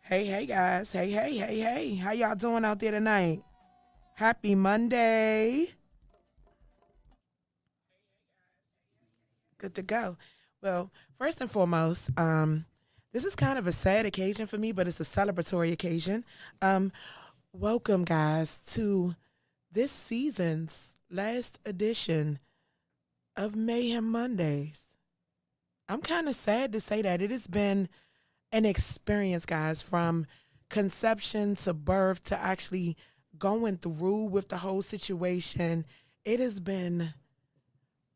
Hey guys. Hey. How y'all doing out there tonight? Happy Monday. Good to go. Well, first and foremost, this is kind of a sad occasion for me, but it's a celebratory occasion. Um, Welcome, guys, to this season's last edition of Mayhem Mondays. I'm kind of sad to say that it has been an experience, guys, from conception to birth to actually going through with the whole situation. It has been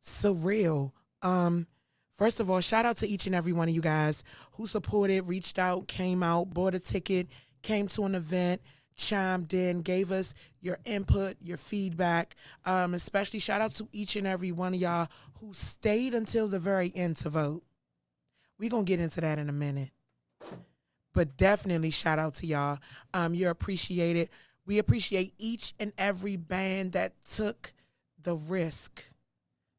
surreal. Um, First of all, shout out to each and every one of you guys who supported, reached out, came out, bought a ticket, came to an event, chimed in, gave us your input, your feedback. Especially shout out to each and every one of y'all who stayed until the very end to vote. We're going to get into that in a minute. But definitely shout out to y'all. You're appreciated. We appreciate each and every band that took the risk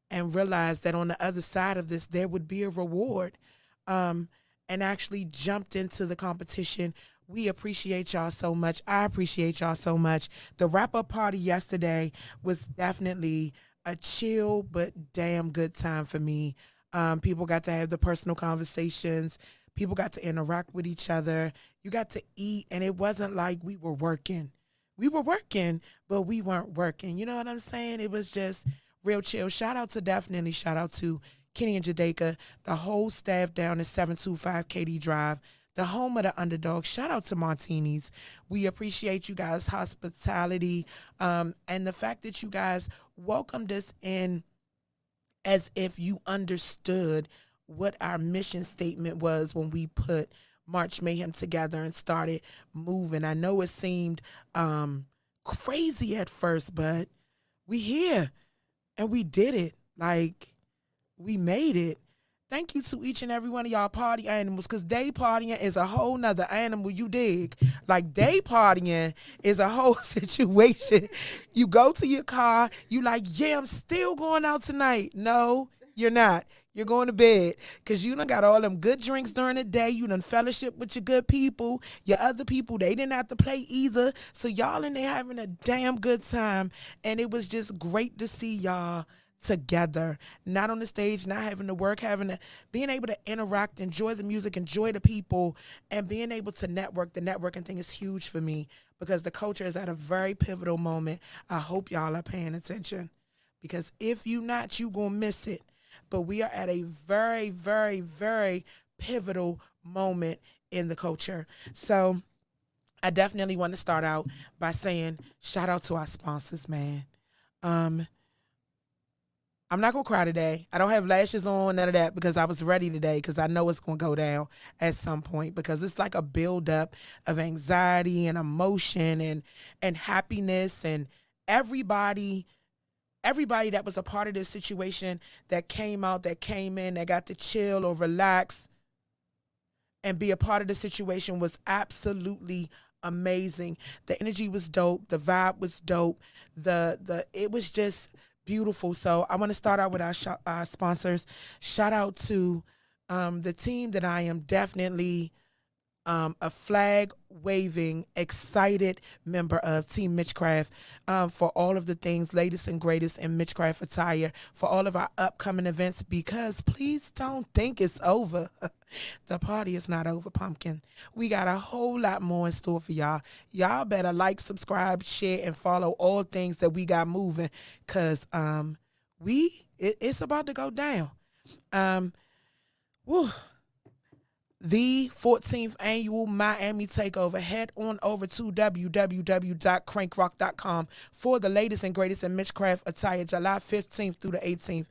and realized that on the other side of this, there would be a reward, and actually jumped into the competition. We appreciate y'all so much. I appreciate y'all so much. The wrap-up party yesterday was definitely a chill but damn good time for me. People got to have the personal conversations. People got to interact with each other. You got to eat, and it wasn't like we were working. We were working, but we weren't working. You know what I'm saying? It was just real chill. Shout out to Kenny and Jadeka, the whole staff down at 725 KD Drive, the home of the underdog. Shout out to Martinis. We appreciate you guys' hospitality, and the fact that you guys welcomed us in as if you understood what our mission statement was when we put March Mayhem together and started moving. I know it seemed crazy at first, but we here and we did it. Like, we made it. Thank you to each and every one of y'all party animals, because day partying is a whole nother animal, you dig? Like, day partying is a whole situation. You go to your car, you like, yeah, I'm still going out tonight. No, you're not. You're going to bed because you done got all them good drinks during the day. You done fellowship with your good people. Your other people, they didn't have to play either. So y'all in there having a damn good time. And it was just great to see y'all together, not on the stage, not having to work, being able to interact, enjoy the music, enjoy the people, and being able to network. The networking thing is huge for me because the culture is at a very pivotal moment. I hope y'all are paying attention, because if you not, you gonna miss it. But we are at a very, very, very pivotal moment in the culture. So I definitely want to start out by saying shout out to our sponsors, man. I'm not going to cry today. I don't have lashes on, none of that, because I was ready today, because I know it's going to go down at some point, because it's like a buildup of anxiety and emotion and happiness, and everybody that was a part of this situation, that came out, that came in, that got to chill or relax and be a part of the situation was absolutely amazing. The energy was dope. The vibe was dope. It was just beautiful. So I want to start out with our sponsors. Shout out to the team that I am definitely a flag waving, excited member of Team Mitchcraft, for all of the things latest and greatest in Mitchcraft attire, for all of our upcoming events, because please don't think it's over. The party is not over, pumpkin. We got a whole lot more in store for y'all. Y'all better like, subscribe, share, and follow all things that we got moving, because it's about to go down. Woo. The 14th annual Miami Takeover. Head on over to www.crankrock.com for the latest and greatest in Mitchcraft attire, July 15th through the 18th.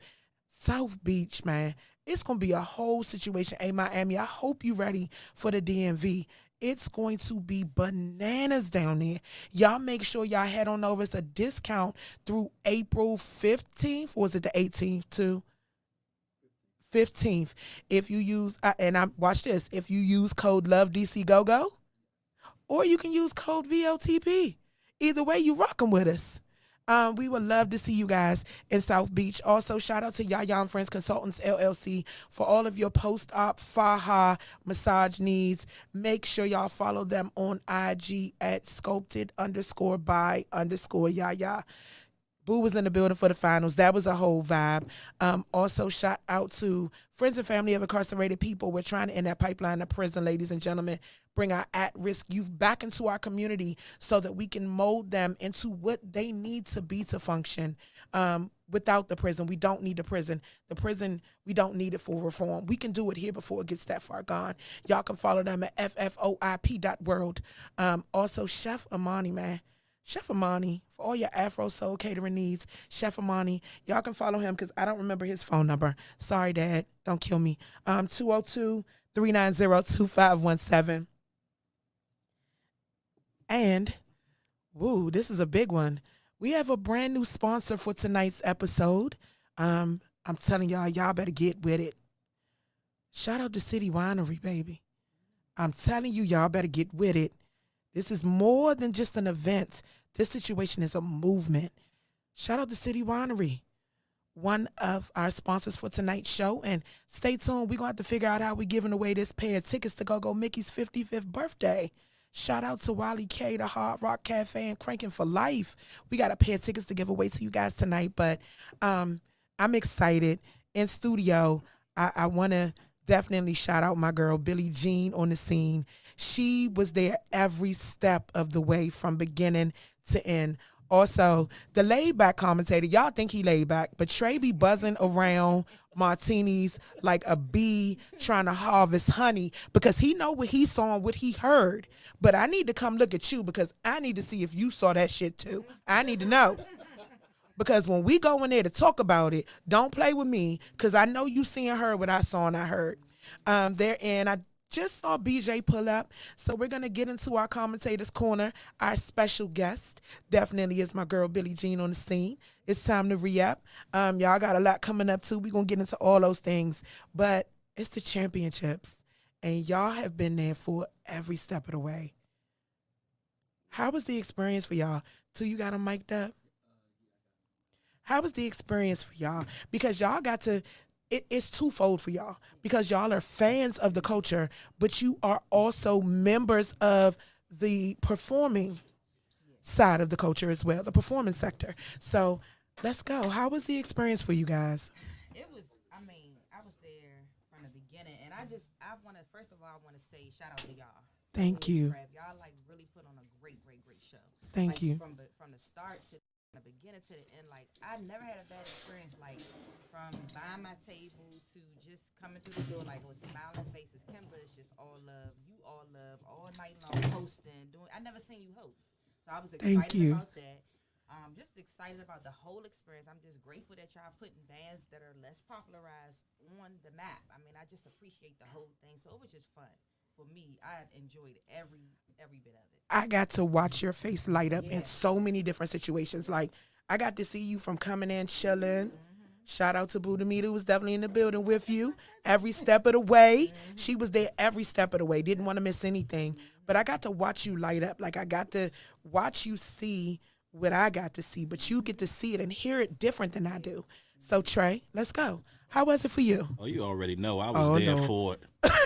South Beach, man. It's going to be a whole situation. Hey, Miami, I hope you're ready for the DMV. It's going to be bananas down there. Y'all make sure y'all head on over. It's a discount through April 15th. Or was it the 18th too? 15th. If you use, watch this, if you use code LOVEDC GoGo, or you can use code VOTP. Either way, you rocking with us. We would love to see you guys in South Beach. Also, shout out to Yaya and Friends Consultants LLC for all of your post-op faja massage needs. Make sure y'all follow them on IG at sculpted_by_Yaya. Boo was in the building for the finals. That was a whole vibe. Also, shout out to friends and family of incarcerated people. We're trying to end that pipeline of prison, ladies and gentlemen. Bring our at-risk youth back into our community so that we can mold them into what they need to be to function. Without the prison, we don't need the prison. The prison, we don't need it for reform. We can do it here before it gets that far gone. Y'all can follow them at FFOIP.world. Also, Chef Amani, man. Chef Amani, for all your Afro Soul catering needs, Chef Amani, y'all can follow him because I don't remember his phone number. Sorry, Dad. Don't kill me. 202-390-2517. And, woo, this is a big one. We have a brand new sponsor for tonight's episode. I'm telling y'all better get with it. Shout out to City Winery, baby. I'm telling y'all better get with it. This is more than just an event. This situation is a movement. Shout out to City Winery, one of our sponsors for tonight's show. And stay tuned. We're going to have to figure out how we're giving away this pair of tickets to GoGo Mickey's 55th birthday. Shout out to Wally K, the Hard Rock Cafe, and Cranking for Life. We got a pair of tickets to give away to you guys tonight. But I'm excited. In studio, I want to definitely shout out my girl, Billie Jean, on the scene. She was there every step of the way from beginning to end. Also, the laid-back commentator, y'all think he laid back, but Trey be buzzing around martinis like a bee trying to harvest honey because he know what he saw and what he heard. But I need to come look at you because I need to see if you saw that shit too. I need to know. Because when we go in there to talk about it, don't play with me because I know you seen and heard what I saw and I heard. I just saw BJ pull up, so we're going to get into our commentator's corner. Our special guest definitely is my girl Billie Jean on the scene. It's time to re-up. Y'all got a lot coming up too. We're going to get into all those things, but it's the championships, and y'all have been there for every step of the way. How was the experience for y'all? Till you got them mic'd up? How was the experience for y'all? Because y'all got to... It's twofold for y'all because y'all are fans of the culture, but you are also members of the performing side of the culture as well, the performance sector. So let's go. How was the experience for you guys? It was, I was there from the beginning, and first of all, I want to say shout out to y'all. Thank you. Y'all really put on a great show. Thank you. From the start to the beginning to the end, I never had a bad experience, from buying my table to just coming through the door, with smiling faces. Kimber is just all love. You all love all night long hosting, I never seen you host. So I was excited about that. Just excited about the whole experience. I'm just grateful that y'all putting bands that are less popularized on the map. I just appreciate the whole thing. So it was just fun. For me, I enjoyed every bit of it. I got to watch your face light up in so many different situations. I got to see you from coming in chilling. Shout out to Bday, who was definitely in the building with you every step of the way. She was there every step of the way. Didn't want to miss anything. But I got to watch you light up. I got to watch you see what I got to see. But you get to see it and hear it different than I do. So, Trey, let's go. How was it for you? Oh, you already know. I was there for it.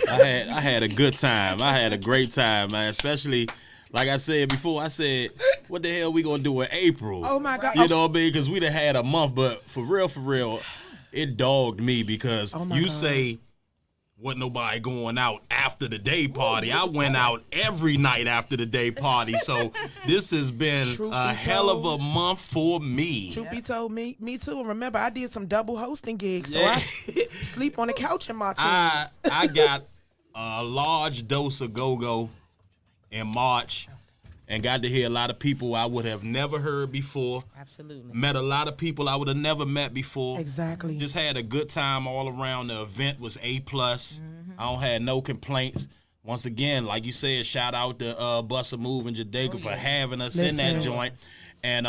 I had a good time. I had a great time, man. Especially, like I said before, I said, what the hell we going to do in April? Oh, my God. You know what I mean? Because we done had a month. But for real, it dogged me because say wasn't nobody going out after the day party. I went out every night after the day party. So this has been a hell of a month for me. Truth be told, me too. And remember, I did some double hosting gigs, so I sleep on the couch in my teams. I got a large dose of GoGo in March and got to hear a lot of people I would have never heard before. Absolutely. Met a lot of people I would have never met before. Exactly. Just had a good time all around. The event was A+. I don't have no complaints. Once again, like you said, shout out to Bussa Move and Jadeka for having us in that joint. And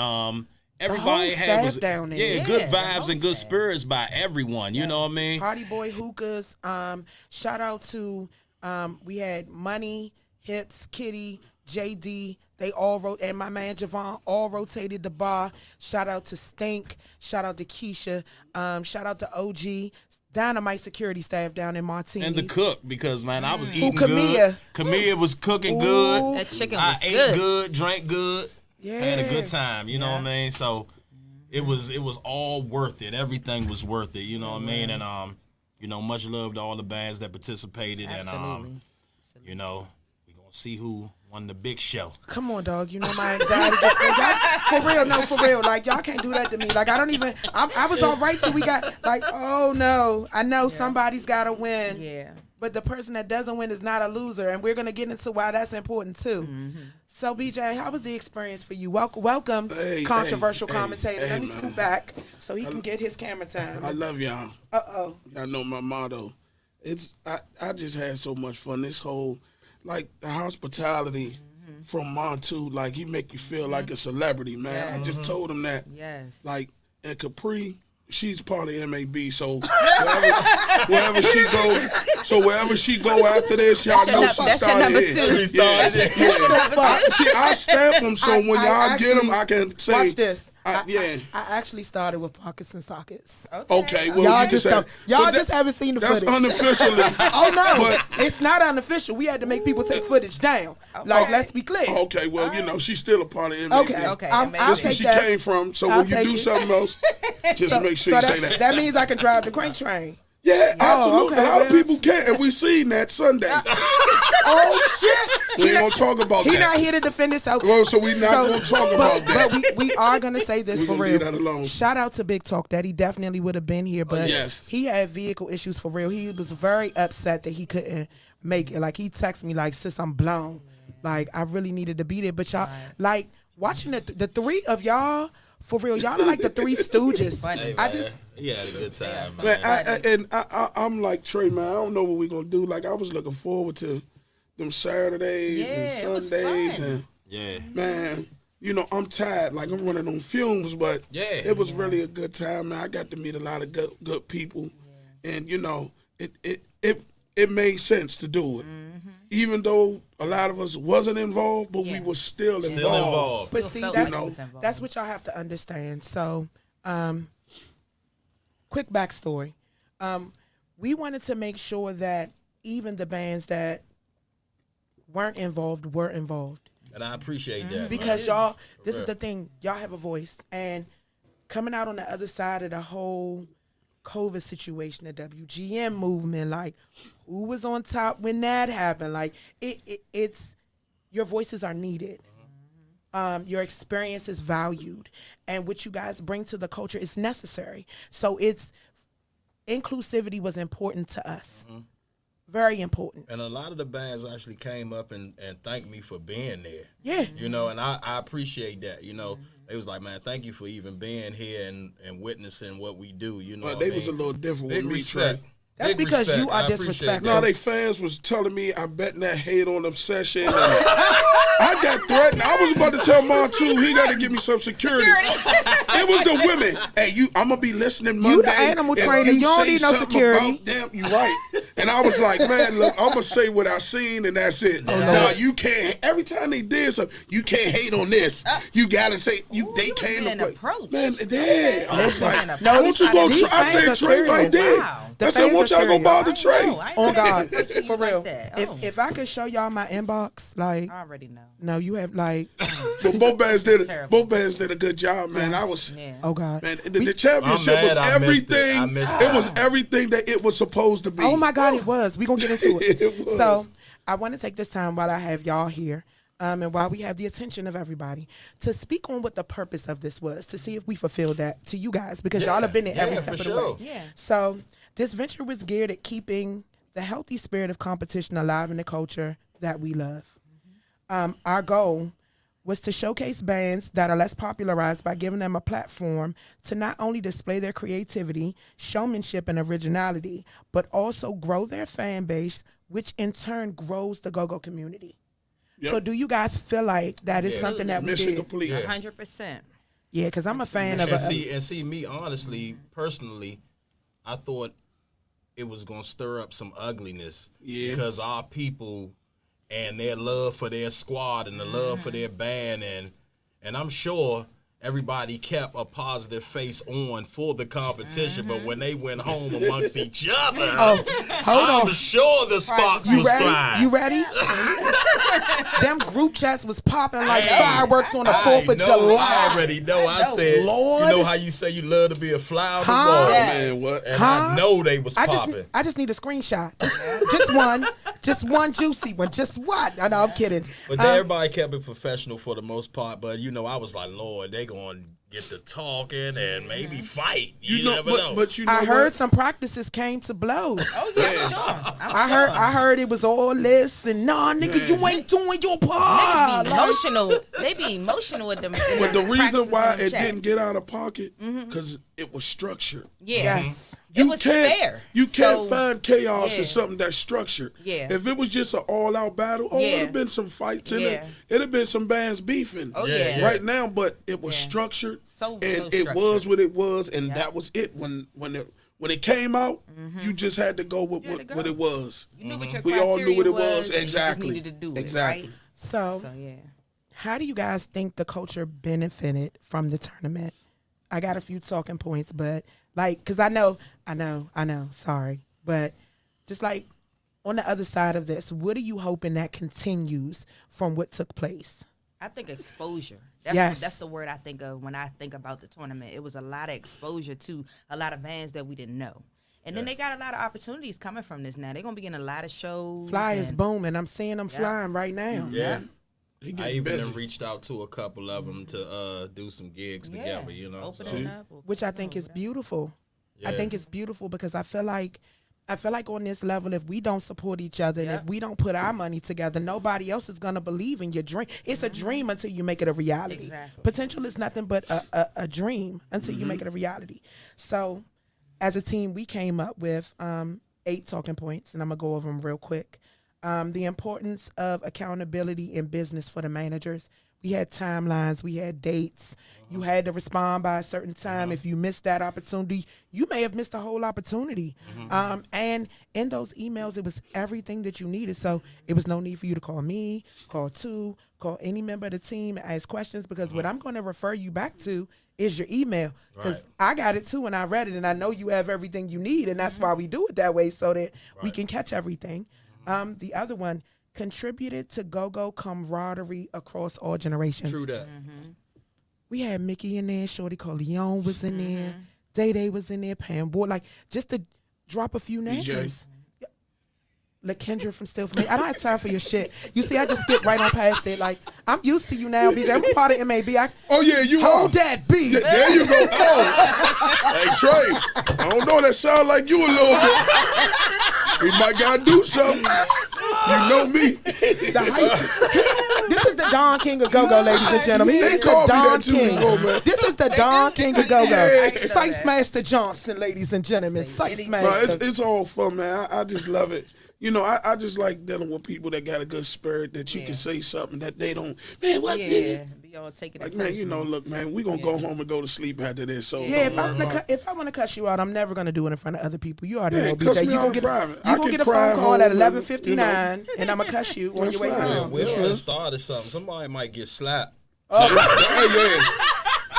everybody had down there. good vibes and good spirits by everyone. You know what I mean? Party Boy Hookahs. Shout out to we had Money, Hips, Kitty, JD, they all wrote, and my man Javon all rotated the bar. Shout out to Stink. Shout out to Keisha. Shout out to OG. Dynamite security staff down in Martinis. And the cook, because, man, I was eating Camilla. good. Camilla was cooking Ooh. good. That chicken I was ate good, drank good, Yeah. had a good time. You know what I mean? So it was all worth it. Everything was worth it. You know what I mean? And much love to all the bands that participated. Absolutely. And we're gonna see who won the big show. Come on, dog. You know my anxiety gets me. For real, no, for real. Like, y'all can't do that to me. Like, I don't even, I was all right till we got, like, oh, no. I know somebody's got to win. Yeah. But the person that doesn't win is not a loser. And we're going to get into why that's important, too. Mm-hmm. So, BJ, how was the experience for you? Welcome, controversial commentator. Let me scoot back so he can get his camera time. I love y'all. Uh-oh. Y'all know my motto. I just had so much fun. This whole, like, the hospitality from Montu, like, he make you feel like a celebrity, man. Yeah. I just told him that. Yes. Like, and Kapri, she's part of MAB, so wherever she go, after this, y'all know she started here. I stamp them, so when y'all get them, I can say. Watch this. Yeah. I actually started with pockets and sockets. Okay, well, y'all you just said, just haven't seen the that's footage. unofficially. Oh no, But- it's not unofficial. We had to make people take footage down. Like, let's be clear. Okay, well, she's still a part of MAB. Okay, I'll That's where she came from. So when you do something else, just make sure you say that. That means I can drive the crank train. Yeah, absolutely. okay, A lot of well. people can, and we seen that Sunday. Oh shit! We ain't gonna talk about that. He not here to defend himself. Well, so we not gonna talk about that. But we are gonna say this We for gonna real. leave that alone. Shout out to Big Talk that he definitely would have been here, but yes. he had vehicle issues for real. He was very upset that he couldn't make it. Like, he texted me like, "Sis, I'm blown. Like, I really needed to be there." But y'all, like, watching the three of y'all. For real, y'all are like the Three Stooges. Funny. He had a good time, Man, I'm like Trey, man. I don't know what we gonna do. Like, I was looking forward to them Saturdays and Sundays, and man, I'm tired. Like, I'm running on fumes, but it was really a good time, man. I got to meet a lot of good people, and it made sense to do it. Even though a lot of us wasn't involved, but we were still involved. But see, that's what y'all have to understand. So, quick backstory. We wanted to make sure that even the bands that weren't involved were involved. And I appreciate that. Because y'all, this is the thing, y'all have a voice. And coming out on the other side of the whole COVID situation, the WGM movement, like, who was on top when that happened? Like, it's your voices are needed. Your experience is valued, and what you guys bring to the culture is necessary. So inclusivity was important to us, very important. And a lot of the bands actually came up and thanked me for being there. Yeah, And I appreciate that. They was like, man, thank you for even being here and witnessing what we do. But they was a little different Big with me, respect. Trey. that's Big because respect. you are I appreciate disrespectful. No, they fans was telling me I bet that hate on obsession. And I got threatened. I was about to tell Montu he got to give me some security. It was the women. Hey, I'm gonna be listening Monday. You the animal If trainer. You don't say need no something security. about them, you right. And I was like, man, look, I'm gonna say what I seen, and that's it. Now you can't. Every time they did something, you can't hate on this. You gotta say they can't approach. Man, yeah. I was like, No, why don't you go? these I said fans are Trey right serious. there. Wow. The I said, fans won't are y'all go serious. bother Trey? On God, For for real. Like If I could show y'all my inbox, like, I already know. no, you have like, But both bands did Terrible. a good job, man. I was oh God. man, the championship I'm mad was I missed it. everything. I missed It it. was everything that it was supposed to be. Oh my God, it was. We're gonna get into it. It was. So I want to take this time while I have y'all here, and while we have the attention of everybody, to speak on what the purpose of this was, to see if we fulfilled that to you guys, because y'all have been there every step of the way. Yeah. So this venture was geared at keeping the healthy spirit of competition alive in the culture that we love. Our goal was to showcase bands that are less popularized by giving them a platform to not only display their creativity, showmanship, and originality, but also grow their fan base, which in turn grows the GoGo community. Yep. So do you guys feel like that is something that we Mission did? complete. 100%. Yeah, because I'm a fan of And see, me honestly, personally, I thought it was gonna stir up some ugliness because our people and their love for their squad and the love for their band, and I'm sure everybody kept a positive face on for the competition, but when they went home amongst each other, I'm sure the sparks was flying. You ready? Them group chats was popping like fireworks on the 4th of July. I already know. I said, Lord. you know how you say you love to be a fly on the Huh? wall, Yes. man? What? And I know they was popping. I just need a screenshot. Just one. Just one juicy one. Just one. I know, I'm kidding. But everybody kept it professional for the most part. But, you know, I was like, Lord, they going to get to talking and maybe fight. You never know. But you know I heard some practices came to blows. Oh yeah, sure. I heard it was all this and nah, nigga, you ain't doing your part. Niggas be emotional. They be emotional with them. But the reason why it didn't get out of pocket, because it was structured. Yeah. Yes. It was fair. You can't So, find chaos in yeah. something that's structured. Yeah. If it was just an all-out battle, Yeah. it'd have been some fights in it. Yeah. It'd have been some bands beefing. Oh, Yeah. yeah. Right now, but it was Yeah. structured, So and it structured. was what it was, and Yeah. that was it. When it came out, you just had to go with You had to what go. it was. You knew what your We all knew what it criteria was. and you Exactly. just needed to do Exactly. it, right? So, So yeah. how do you guys think the culture benefited from the tournament? I got a few talking points, but like, cause I know, sorry. But just like on the other side of this, what are you hoping that continues from what took place? I think exposure. That's the word I think of when I think about the tournament. It was a lot of exposure to a lot of bands that we didn't know. And then they got a lot of opportunities coming from this now. They're going to be getting a lot of shows. Fly is and- booming. I'm seeing them flying right now. Yeah. They I getting even busy. reached out to a couple of them to do some gigs together, you know. Open So, it up. Which I think is beautiful. I Yeah. think it's beautiful because I feel like on this level, if we don't support each other and if we don't put our money together, nobody else is gonna believe in your dream. It's a dream until you make it a reality. Exactly. Potential is nothing but a dream until you make it a reality. So, as a team, we came up with 8 talking points, and I'm gonna go over them real quick. The importance of accountability in business for the managers. We had timelines, we had dates. You had to respond by a certain time. If you missed that opportunity, you may have missed the whole opportunity. And in those emails, it was everything that you needed. So it was no need for you to call me, call any member of the team, and ask questions, because what I'm going to refer you back to is your email. Because I got it too, and I read it, and I know you have everything you need, and that's why we do it that way, so that we can catch everything. The other one, contributed to GoGo camaraderie across all generations. True that. We had Mickey in there, Shorty called Leon was in there, Day was in there, Pam Boy, like just to drop a few names. DJ. LaKendra from Still For Me. I don't have time for your shit. You see, I just skipped right on past it. Like, I'm used to you now, BJ. I'm part of MAB. Oh yeah, you Hold are. that beat. Yeah, there you go. Oh. Hey Trey, I don't know. That sound like you a little bit. We might gotta do something. You know me. The hype. This is the Don King of GoGo, ladies and gentlemen. He They is the called me Don that too King. before, man. This is the Don King of GoGo. Yeah. Sice Master Johnson, ladies and gentlemen. Sice No, Master. it's all fun, man. I just love it. You know, I just like dealing with people that got a good spirit, that you can say something that they don't. Man, what? Yeah. Be all taking Like, it man, you know, look, man, we gonna go home and go to sleep after this. So Yeah, if I want to cuss you out, I'm never gonna do it in front of other people. You already know, cuss BJ. me You out gonna in get private. you I gonna can get a cry phone call home at and, 11:59, and I'm gonna cuss you on That's your way fine. home. We That's already right. started something. Somebody might get slapped. yeah,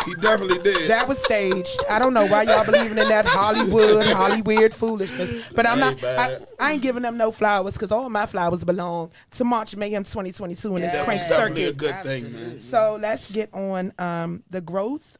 he definitely did. That was staged. I don't know why y'all believing in that Hollywood foolishness. But I'm not. I ain't giving them no flowers, because all my flowers belong to March Mayhem 2022 and this crank definitely a circus. good thing, man. So let's get on the growth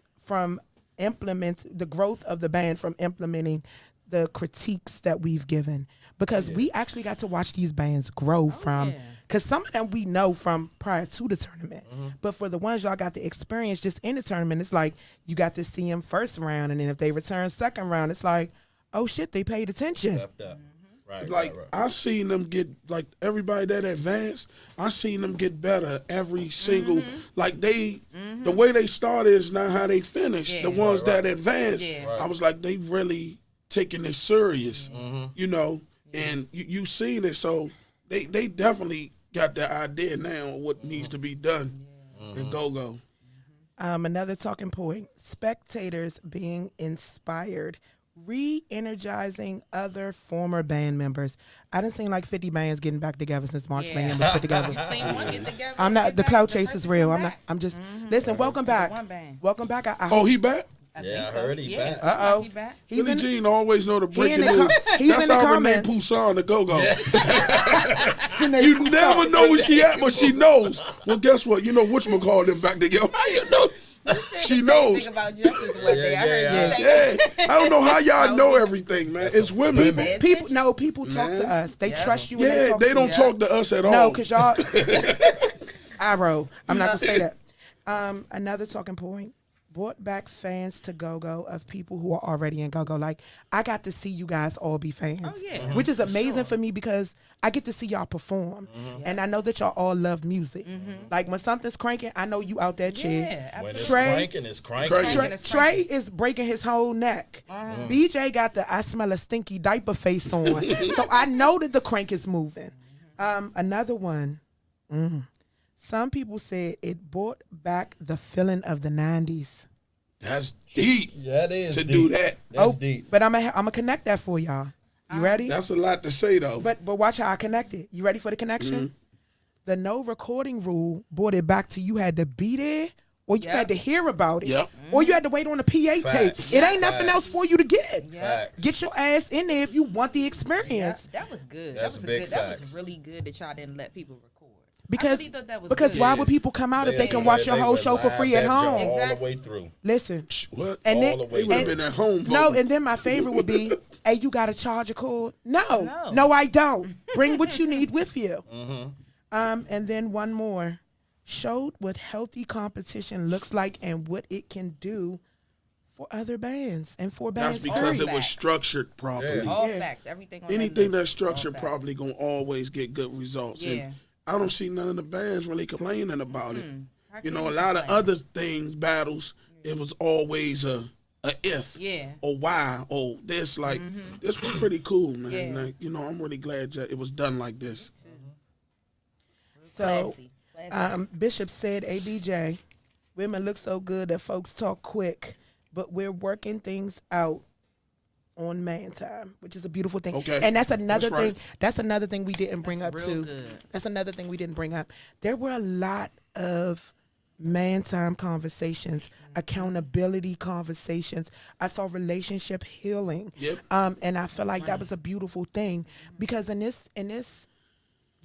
of the band from implementing the critiques that we've given, because we actually got to watch these bands grow from. Because some of them we know from prior to the tournament. But for the ones y'all got to experience just in the tournament, it's like you got to see them first round. And then if they return second round, it's like, oh, shit, they paid attention. Right. Like, I've seen them get, like, everybody that advanced, I've seen them get better every single, like, the way they started is not how they finished. Yeah. The ones that advanced, Yeah. I was like, they really taking this serious, you know, and you seen it. So they definitely got the idea now of what needs to be done in GoGo. Another talking point, spectators being inspired re-energizing other former band members. I done seen like 50 bands getting back together since March Band was put together. You seen one get together? I'm not. The cloud chase is real. I'm I'm just. Listen. Welcome back. Welcome back. He back? I heard he back. Uh-oh. He back. Billie Jean always know the breaking the news. he's That's in the how Renee comments. Poussin the GoGo. You never know where she at, but she knows. Well, guess what? You know whatchamacallit them back together. How you know? She knows. Think about justice one day. I heard you say I don't know how y'all know everything, man. It's women. People talk to us. They trust you. When They don't talk to us at all. No, because y'all. I'm not gonna say that. Another talking point. Brought back fans to GoGo of people who are already in GoGo. Like, I got to see you guys all be fans, which is amazing for me because I get to see y'all perform, and I know that y'all all love music. Like, when something's cranking, I know you out there, chick. When it's cranking, it's cranking. Trey is breaking his whole neck. BJ got the I smell a stinky diaper face on, so I know that the crank is moving. Another one. Some people said it brought back the feeling of the 90s. That's deep. Yeah, it is to deep. do that. That's deep. But I'm gonna connect that for y'all. You ready? That's a lot to say though. But watch how I connect it. You ready for the connection? The no recording rule brought it back to you had to be there, or you had to hear about it, or you had to wait on a PA tape. It ain't nothing else for you to get. Get your ass in there if you want the experience. That was good. That's that was a big good. fact. That was really good that y'all didn't let people record. Because I really thought that was because good. why would people come out if they can watch your whole show for free at home? All the way through. Listen. What? And all the way They would have been at home. No, and then my favorite would be, hey, you got to charge a cord? No, I don't. Bring what you need with you. And then one more. Showed what healthy competition looks like and what it can do for other bands and for bands. That's because it was structured properly. All facts, everything. On Anything that that's structured properly gonna always get good results. And I don't see none of the bands really complaining about it. You know, a lot of other things, battles, it was always a if, or why, or this. Like this was pretty cool, man. Like, you know, I'm really glad that it was done like this. So, Bishop said, ABJ, women look so good that folks talk quick, but we're working things out on man time, which is a beautiful thing. Okay. And that's another That's thing. right. That's another thing we didn't bring up too. good. That's another thing we didn't bring up. There were a lot of man time conversations, accountability conversations. I saw relationship healing. And I feel like that was a beautiful thing because in this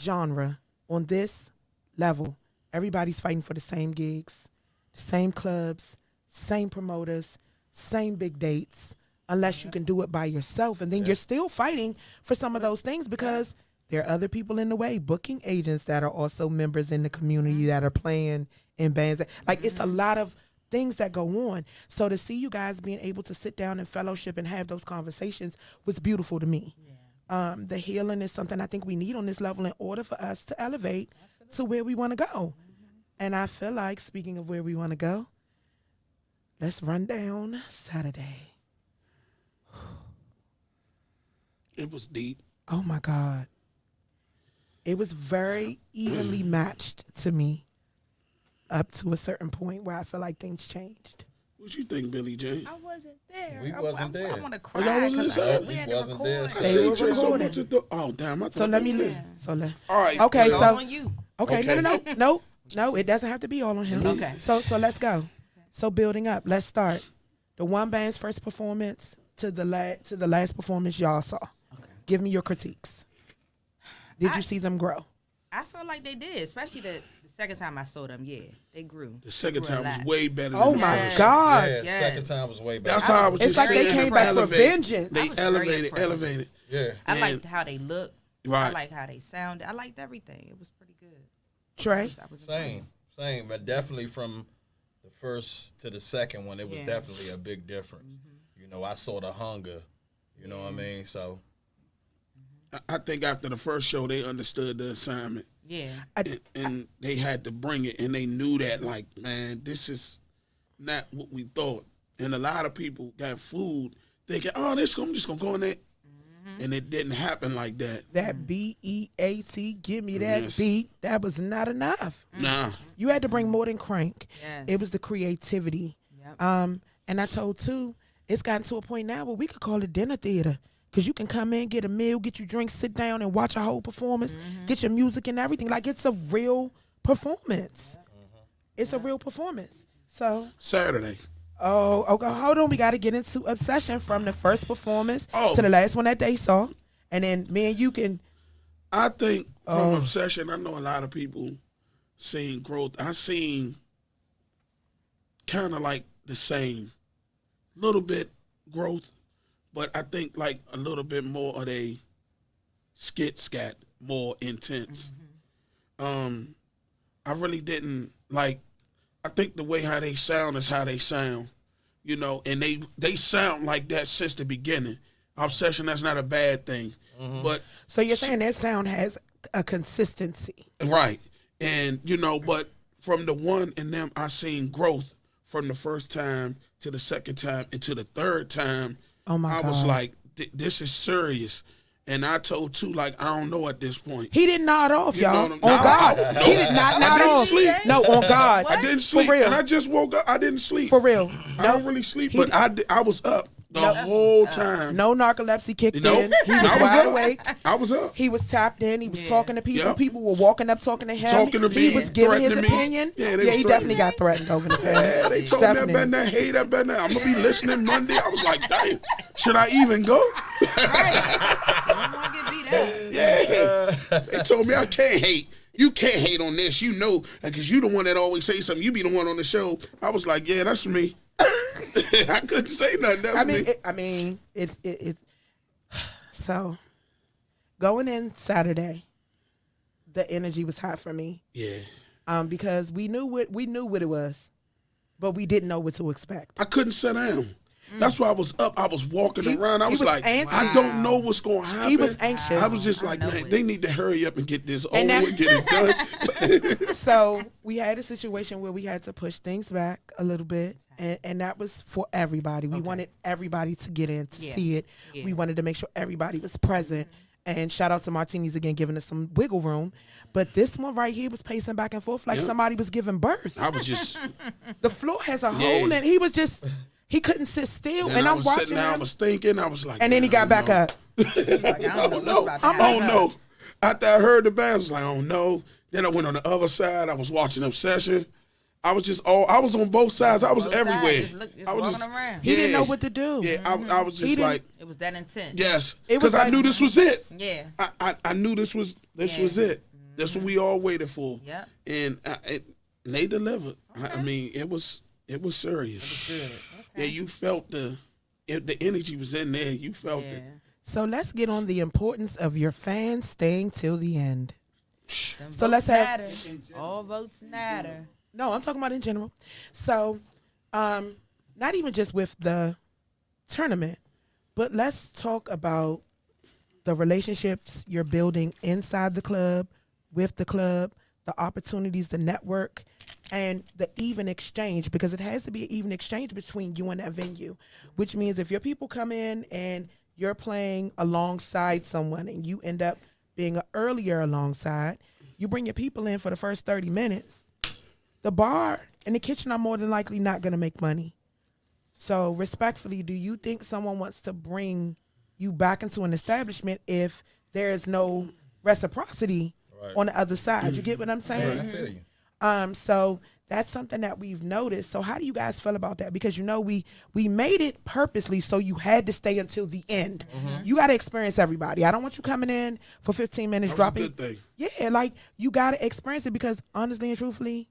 genre, on this level, everybody's fighting for the same gigs, same clubs, same promoters, same big dates, unless you can do it by yourself. And then you're still fighting for some of those things because there are other people in the way, booking agents that are also members in the community that are playing in bands. Like, it's a lot of things that go on. So to see you guys being able to sit down and fellowship and have those conversations was beautiful to me. The healing is something I think we need on this level in order for us to elevate to where we want to go. And I feel like, speaking of where we want to go, let's run down Saturday. It was deep. Oh my God. It was very evenly matched to me up to a certain point where I feel like things changed. What you think, Billie Jean? I wasn't there. We wasn't there. I want to cry. y'all wasn't there? We had We to wasn't record. there, so- They were Trey so recording. much at the- Oh, damn. I thought So let they me were. live. All right. Okay, It's so all on you. okay, Okay. no, it doesn't have to be all on him. Okay. So let's go. So building up, let's start. The one band's first performance to the last performance y'all saw. Okay. Give me your critiques. Did you see them grow? I felt like they did, especially the second time I saw them. Yeah, they grew. The second Grew a time was lot. way better Oh than the my first. God. Yeah, Yes. second time was way better. That's how I was It's just like they saying. came back for Elevate. vengeance. They I was very elevated, impressed. elevated. Yeah. I And- liked how they looked. Right. I liked how they sounded. I liked everything. It was pretty good. Trey? I was Same, impressed. same, but definitely from the first to the second one, it was Yeah. definitely a big difference. You know, I saw the hunger. You know what I mean? So I think after the first show, they understood the assignment. Yeah. And they had to bring it, and they knew that, like, man, this is not what we thought. And a lot of people got food thinking, oh, I'm just going to go in there. And it didn't happen like that. That BEAT, give me that beat. That was not enough. Nah. You had to bring more than crank. Yes. It was the creativity. Yep. And I told too, it's gotten to a point now where we could call it dinner theater. Because you can come in, get a meal, get your drinks, sit down and watch a whole performance, get your music and everything. Like, it's a real performance. It's a real performance. So Saturday. Oh, okay. Hold on. We got to get into Obsession from the first performance to the last one that they saw. And then me and you can. I think from Obsession, I know a lot of people seen growth. I seen kind of like the same. Little bit growth, but I think like a little bit more of a scat, more intense. I really didn't like. I think the way how they sound is how they sound, you know, and they sound like that since the beginning. Obsession, that's not a bad thing, but so you're saying their sound has a consistency, right? And you know, but from the one in them, I seen growth from the first time to the second time and to the third time. Oh my God! I was like, this is serious. And I told too, like, I don't know at this point. He didn't nod off, y'all. On No, God. no. He did not nod off. Sleep. No, on God. I didn't sleep. For real. And I just woke up. I didn't sleep. For real. I don't really sleep, but I was up the whole time. No narcolepsy kicked Nope. in. He was I was wide up. awake. I was up. He was tapped in. He was talking to people. Yep. People were walking up talking to him. Talking to He me, was giving his threatening me. opinion. Yeah, Yeah, they was he definitely got threatened over the phone. Yeah, they told me I better not hate, I better not. I'm going to be listening Monday. I was like, damn, should I even go? Yeah. They told me I can't hate. You can't hate on this, you know, because you the one that always say something. You be the one on the show. I was like, yeah, that's me. I couldn't say nothing. That's me. It's so going in Saturday, the energy was hot for me. Yeah. Because we knew what it was, but we didn't know what to expect. I couldn't sit down. That's why I was up. I was walking around. I was like, antsy. I don't know what's going to happen. He was anxious. I was just like, man, they need to hurry up and get this over with, get it done. So we had a situation where we had to push things back a little bit, and that was for everybody. We wanted everybody to get in to see it. Yeah. We wanted to make sure everybody was present. And shout out to Martinis again, giving us some wiggle room. But this one right here was pacing back and forth like somebody was giving birth. I was just... The floor has a hole, and he was just... He couldn't sit still, and I'm watching him. I was thinking, I was like... And then he got back up. I don't know. After I heard the band, I was like, I don't know. Then I went on the other side. I was watching Obsession. I was on both sides. I was everywhere. I was just around. He didn't know what to do. Yeah, I was just like... It was that intense. Yes, because I knew this was it. Yeah. I knew this was it. That's what we all waited for. Yeah. And they delivered. Okay. I mean, it was serious. It was good. Yeah, you felt the energy was in there. You felt it. So let's get on the importance of your fans staying till the end. So let's have all votes matter. No, I'm talking about in general. So, not even just with the tournament, but let's talk about the relationships you're building inside the club, with the club, the opportunities, the network, and the even exchange, because it has to be an even exchange between you and that venue, which means if your people come in and you're playing alongside someone and you end up being an earlier alongside, you bring your people in for the first 30 minutes. The bar and the kitchen are more than likely not going to make money. So respectfully, do you think someone wants to bring you back into an establishment if there is no reciprocity on the other side? You get what I'm saying? Right, I feel you. So that's something that we've noticed. So how do you guys feel about that? Because, you know, we made it purposely so you had to stay until the end. You got to experience everybody. I don't want you coming in for 15 minutes dropping. That's a good thing. Yeah, like you got to experience it, because honestly and truthfully,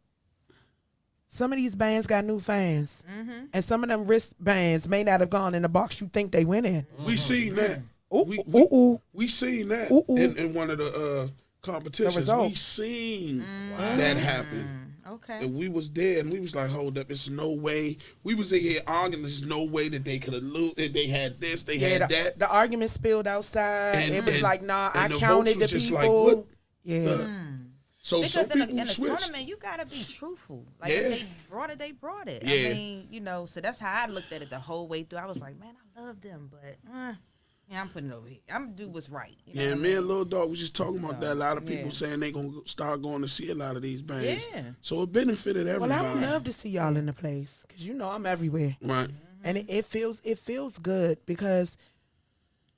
some of these bands got new fans. And some of them wristbands may not have gone in the box you think they went in. We seen that. We seen that in one of the competitions. We seen that happen. Okay. And we was there, and we was like, hold up, it's no way. We was in here arguing, there's no way that they could have looted. They had this, they had that. The argument spilled outside. It was like, nah, I the counted the people. Like, So because some in a switched. tournament, you gotta be truthful. Like if they brought it, they brought it. Yeah. I mean, you know, so that's how I looked at it the whole way through. I was like, man, I love them, but I'm putting it over here. I'm gonna do what's right. You know what Me I mean? and Lil Dog was just talking about that. A lot of people saying they gonna start going to see a lot of these bands. Yeah. So it benefited everybody. Well, I would love to see y'all in the place, because you know I'm everywhere. Right. And it feels good because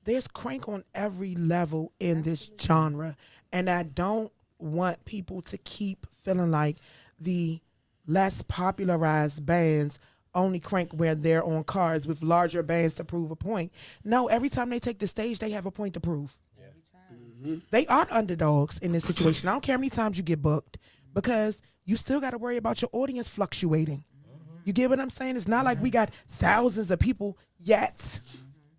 there's crank on every level in this genre. And I don't want people to keep feeling like the less popularized bands only crank where they're on cards with larger bands to prove a point. No, every time they take the stage, they have a point to prove. Every time. They are underdogs in this situation. I don't care how many times you get booked because you still got to worry about your audience fluctuating. You get what I'm saying? It's not like we got thousands of people yet.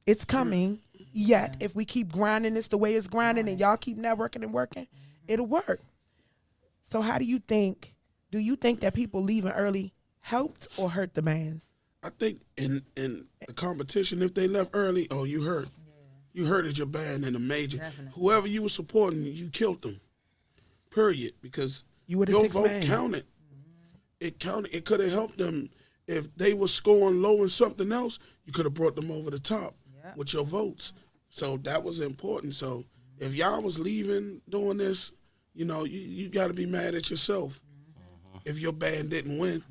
It's coming yet. If we keep grinding this the way it's grinding and y'all keep networking and working, it'll work. So how do you think that people leaving early helped or hurt the bands? I think in the competition, if they left early, you hurt. You hurted your band in a major. Definitely. Whoever you were supporting, you killed them. Period. Because You were the your sixth vote man. counted. It counted. It could have helped them. If they were scoring low in something else, you could have brought them over the top with your votes. So that was important. So if y'all was leaving doing this, you got to be mad at yourself if your band didn't win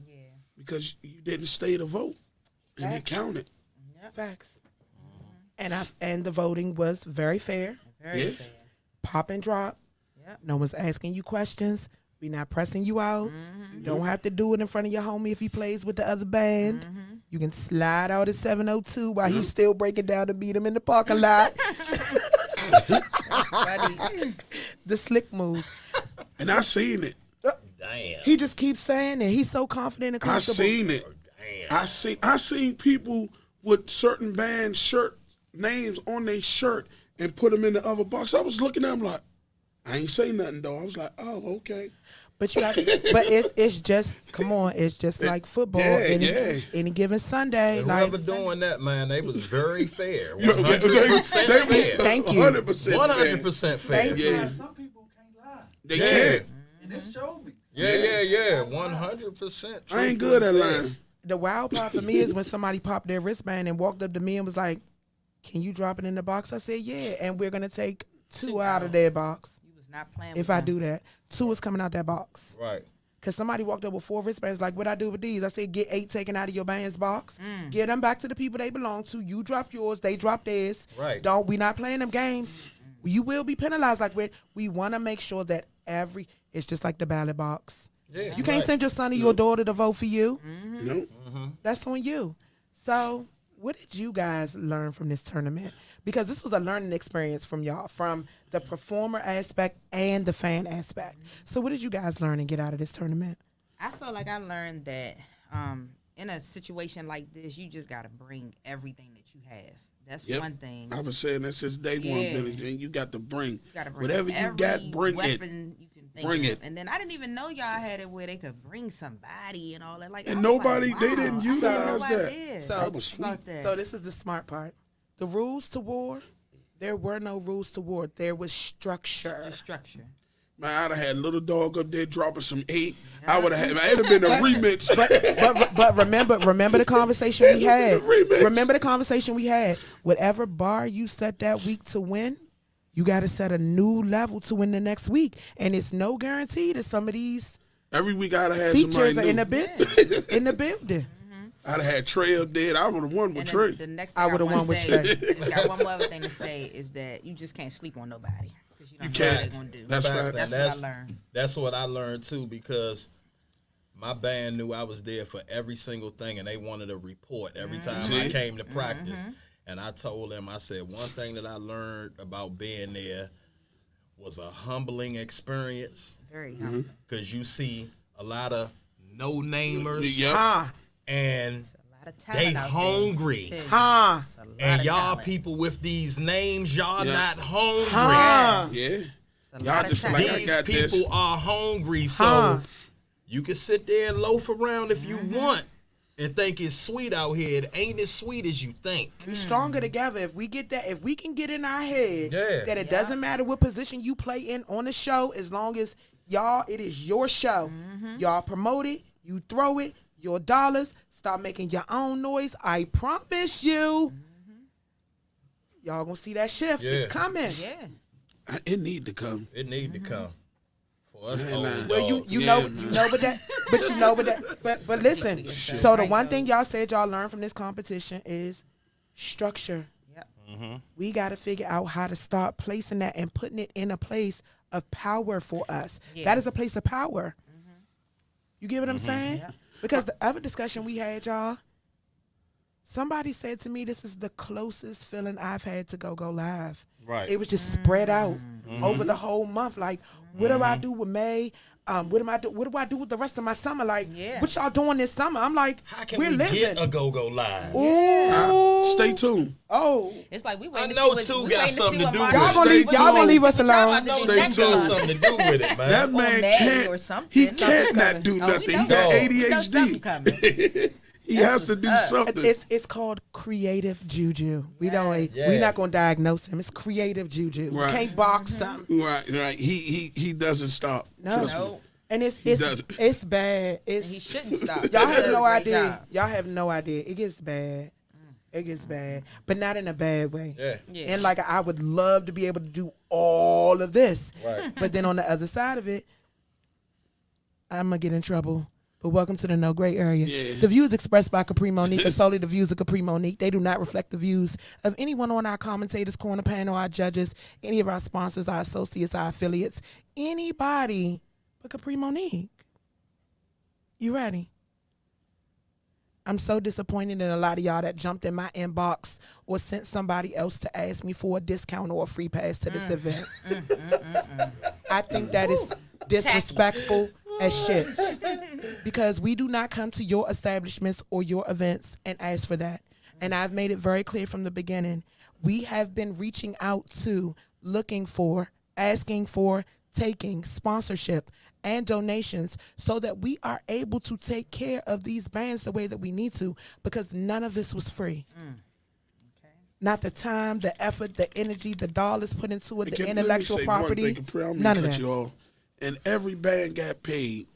because you didn't stay to vote and it counted. Facts. And the voting was very fair. Very fair. Pop and drop. Yep. No one's asking you questions. We not pressing you out. You don't have to do it in front of your homie if he plays with the other band. You can slide out at 7:02 while he's still breaking down to beat him in the parking lot. The slick move. And I seen it. Damn. He just keeps saying it. He's so confident and I comfortable. seen it. I seen people with certain band shirt names on their shirt and put them in the other box. I was looking at them like, I ain't say nothing though. I was like, oh, okay. But it's just, come on, it's just like football. Any given Sunday. Whoever doing that, man, they was very fair. 100% fair. Thank you. 100% fair. Thank you. Yeah. Some people can't lie. They can't. And this showed me. Yeah. 100%. I ain't good at lying. The wild part for me is when somebody popped their wristband and walked up to me and was like, can you drop it in the box? I said, yeah. And we're going to take two out of their box. You was not playing If with I them. do that. 2 is coming out that box. Right. Because somebody walked up with 4 wristbands like, what I do with these? I said, get 8 taken out of your band's box. Get them back to the people they belong to. You drop yours. They drop theirs. Right. We not playing them games. You will be penalized. Like we want to make sure that it's just like the ballot box. Yeah. You can't send your son or your daughter to vote for you. Nope. That's on you. So what did you guys learn from this tournament? Because this was a learning experience from y'all, from the performer aspect and the fan aspect. So what did you guys learn and get out of this tournament? I feel like I learned that in a situation like this, you just got to bring everything that you have. That's one thing. I was saying that since day one, Billy Jean. You got to bring Bring whatever you got. Bring it. weapon you can think Bring of. it. And then I didn't even know y'all had it where they could bring somebody and all that. Like, And I was nobody, like, they wow, didn't I utilize had no that. idea That was sweet. about that. So this is the smart part. The rules to war, there were no rules to war. There was structure. The structure. Man, I'd have had Little Dog up there dropping some 8. I would have had. It'd have been a remix. But remember the conversation we had. Remix. Remember the conversation we had. Whatever bar you set that week to win, you got to set a new level to win the next week. And it's no guarantee that some of these Every week I'd have had somebody features are new. in the building. I'd have had Trey up there. I would have won with And Trey. the next I thing would've wanna won with say- Trey. I just got one more other thing to say is that you just can't sleep on nobody. Because you don't know what can't. they're going to do. That's Facts, right. man. That's what I learned. That's what I learned too, because my band knew I was there for every single thing, and they wanted a report every time I came to practice. And I told them, I said, one thing that I learned about being there was a humbling experience, Very humbling. because you see a lot of no-namers, Yeah. and It's a lot of they talent out hungry. there. Huh? It's a lot And of y'all talent. people with these names, y'all Yeah. not hungry. Huh? Yeah. It's a Y'all lot of just feel talent. like I These got this. people are hungry, so Huh. you can sit there and loaf around if you want and think it's sweet out here. It ain't as sweet as you think. We stronger together. If we get that, if we can get in our head Yeah. that it doesn't matter what position you play in on the show, as long as y'all, it is your show. Y'all promote it, you throw it, your dollars, start making your own noise. I promise you, y'all gonna see that shift. Yeah. It's coming. Yeah. It need to come. It need to come. Well, you know, but listen. So the one thing y'all said y'all learned from this competition is structure. Yep. Mm-hmm. We got to figure out how to start placing that and putting it in a place of power for us. Yeah. That is a place of power. You get what I'm saying? Yeah. Because the other discussion we had, y'all, somebody said to me, this is the closest feeling I've had to GoGo Live. Right. It was just spread out over the whole month. Like, what do I do with May? What do I do with the rest of my summer? Like, what y'all doing this summer? I'm like, how can we're we living. get a GoGo Live? Ooh. Stay tuned. Oh. It's like we I waiting know to see two what, got something to do with it. Y'all gonna leave us alone. Stay Two got tuned. something to do with it, man. That man Maggie or can't. something. He Something's cannot do coming. nothing. Oh, He got we know something coming. ADHD. He has to do something. It's called creative juju. We don't. We're not gonna diagnose him. It's creative juju. Right. We can't box him. Right. He doesn't stop. Trust me. No. And it's doesn't. bad. He shouldn't stop. Y'all He have does no a great idea. job. Y'all have no idea. It gets bad. It gets bad, but not in a bad way. Yeah. And like I would love to be able to do all of this, Right. but then on the other side of it, I'm gonna get in trouble. But welcome to the no gray area. Yeah. The views expressed by Kapri Monique are solely the views of Kapri Monique. They do not reflect the views of anyone on our commentators corner panel, our judges, any of our sponsors, our associates, our affiliates, anybody but Kapri Monique. You ready? I'm so disappointed in a lot of y'all that jumped in my inbox or sent somebody else to ask me for a discount or a free pass to this event. I think that is disrespectful as shit. Because we do not come to your establishments or your events and ask for that. And I've made it very clear from the beginning. We have been reaching out to, looking for, asking for, taking sponsorship and donations so that we are able to take care of these bands the way that we need to, because none of this was free. Okay. Not the time, the effort, the energy, the dollars put into it, the Let me intellectual say one property. thing, Capri, I'm None gonna of cut that. you off. And every band got paid.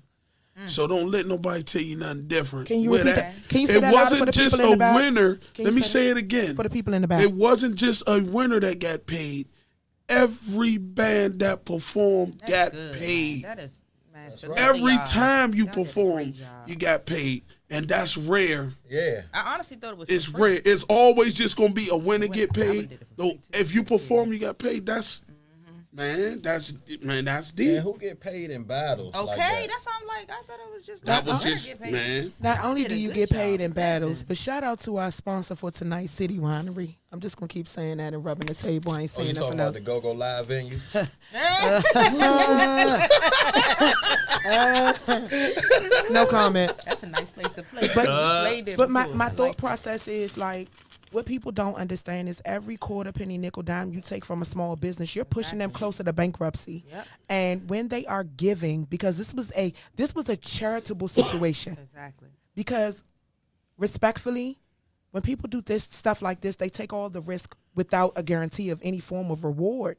So don't let nobody tell you nothing different. Can you With repeat that? Can you say it that louder wasn't for the just people in the back? winner. Can Let you me say it again. For the people in the back. It wasn't just a winner that got paid. Every band that performed That's got good, paid. Man. That is, man. salute to Every y'all. time you Y'all did a perform, great job. you got paid. And that's rare. Yeah. I honestly thought it was. It's for free. rare. It's always just gonna be a winner get I would've paid. did it for No, free, too. if you perform, you got paid. That's that's deep. Man, who get paid in battles? Okay, like that? that's what I'm like. I thought it was just. That like, was I just get paid. man. Not only did do a you good get paid job in with that battles, then. but shout out to our sponsor for tonight, City Winery. I'm just gonna keep saying that and rubbing the table. I ain't Oh, you saying talking nothing about else. the GoGo Live venue? No comment. That's a nice place to play. But- We played there But my before. I thought like it. process is like, what people don't understand is every quarter, penny, nickel, dime you take from a small business, you're pushing them closer to bankruptcy. Yep. And when they are giving, because this was a charitable situation. Exactly. Because respectfully, when people do this stuff like this, they take all the risk without a guarantee of any form of reward.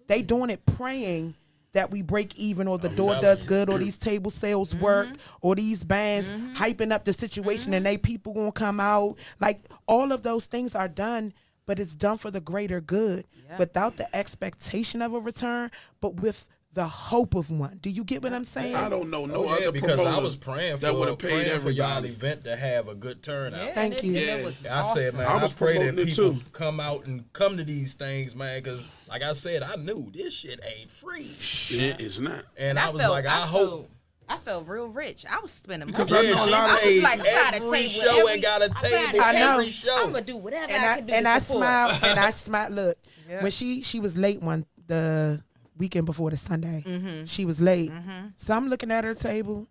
They doing it praying that we break even, or the door does good, or these table sales work, or these bands hyping up the situation and they people gonna come out. Like, all of those things are done, but it's done for the greater good, without the expectation of a return, but with the hope of one. Do you get what I'm saying? I don't know no Oh, yeah, other because promoter I was praying that would for have paid for y'all everybody. event to have a good turnout. Yeah, Thank and you. and Yeah. it was I said, man, I I was pray that promoting it people too. come out and come to these things, man, because like I said, I knew this shit ain't free. It is not. And I was like, I hope. I felt real rich. I was spending money. Because I Yeah, know a she lot of- I was paid like, I got a every table. show and got a table I know. every show. I'm gonna do whatever And I can do. and to I support. smiled and I smiled. Look, Yeah. when she was late the weekend before the Sunday, she was late. So I'm looking at her table,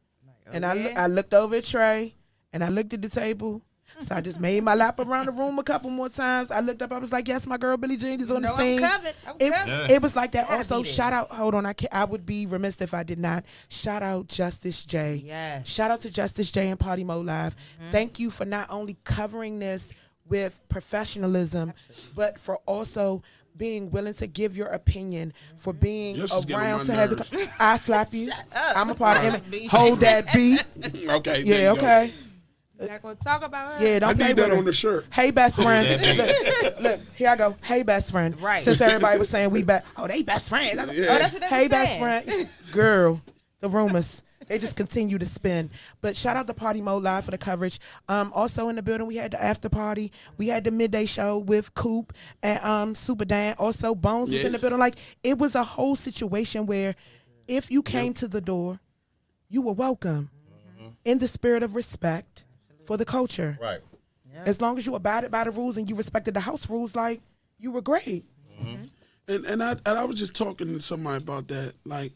and I looked over at Trey, and I looked at the table. So I just made my lap around the room a couple more times. I looked up. I was like, "Yes, my girl Billie Jean is on the scene." I'm covered. I'm It, covered. it was like that. Gotta Also, be there. shout out. Hold on, I would be remiss if I did not shout out Justice J. Yes. Shout out to Justice J and Party Mo Live. Thank you for not only covering this with professionalism, but for also being willing to give your opinion, for being Justice get on around my to have nerves. I slap you. Shut up. I'm a part of Right. it. Hold that beat. Okay. there Yeah, you go. okay. Not gonna talk about her. Yeah, I don't play need with that her. on the shirt. Hey, best friend. Look, here I go. Hey, best friend. Right. Since everybody was saying we they best friends. Yeah. Oh, that's what they Hey, was best saying. friend. Girl, the rumors. They just continue to spin. But shout out to Party Mode Live for the coverage. Also in the building, we had the after party. We had the midday show with Coop and Super Dan. Also, Bones was in the building. Like, it was a whole situation where if you came to the door, you were welcome in the spirit of respect for the culture. Right. As long as you abided by the rules and you respected the house rules, like, you were great. And I was just talking to somebody about that. Like,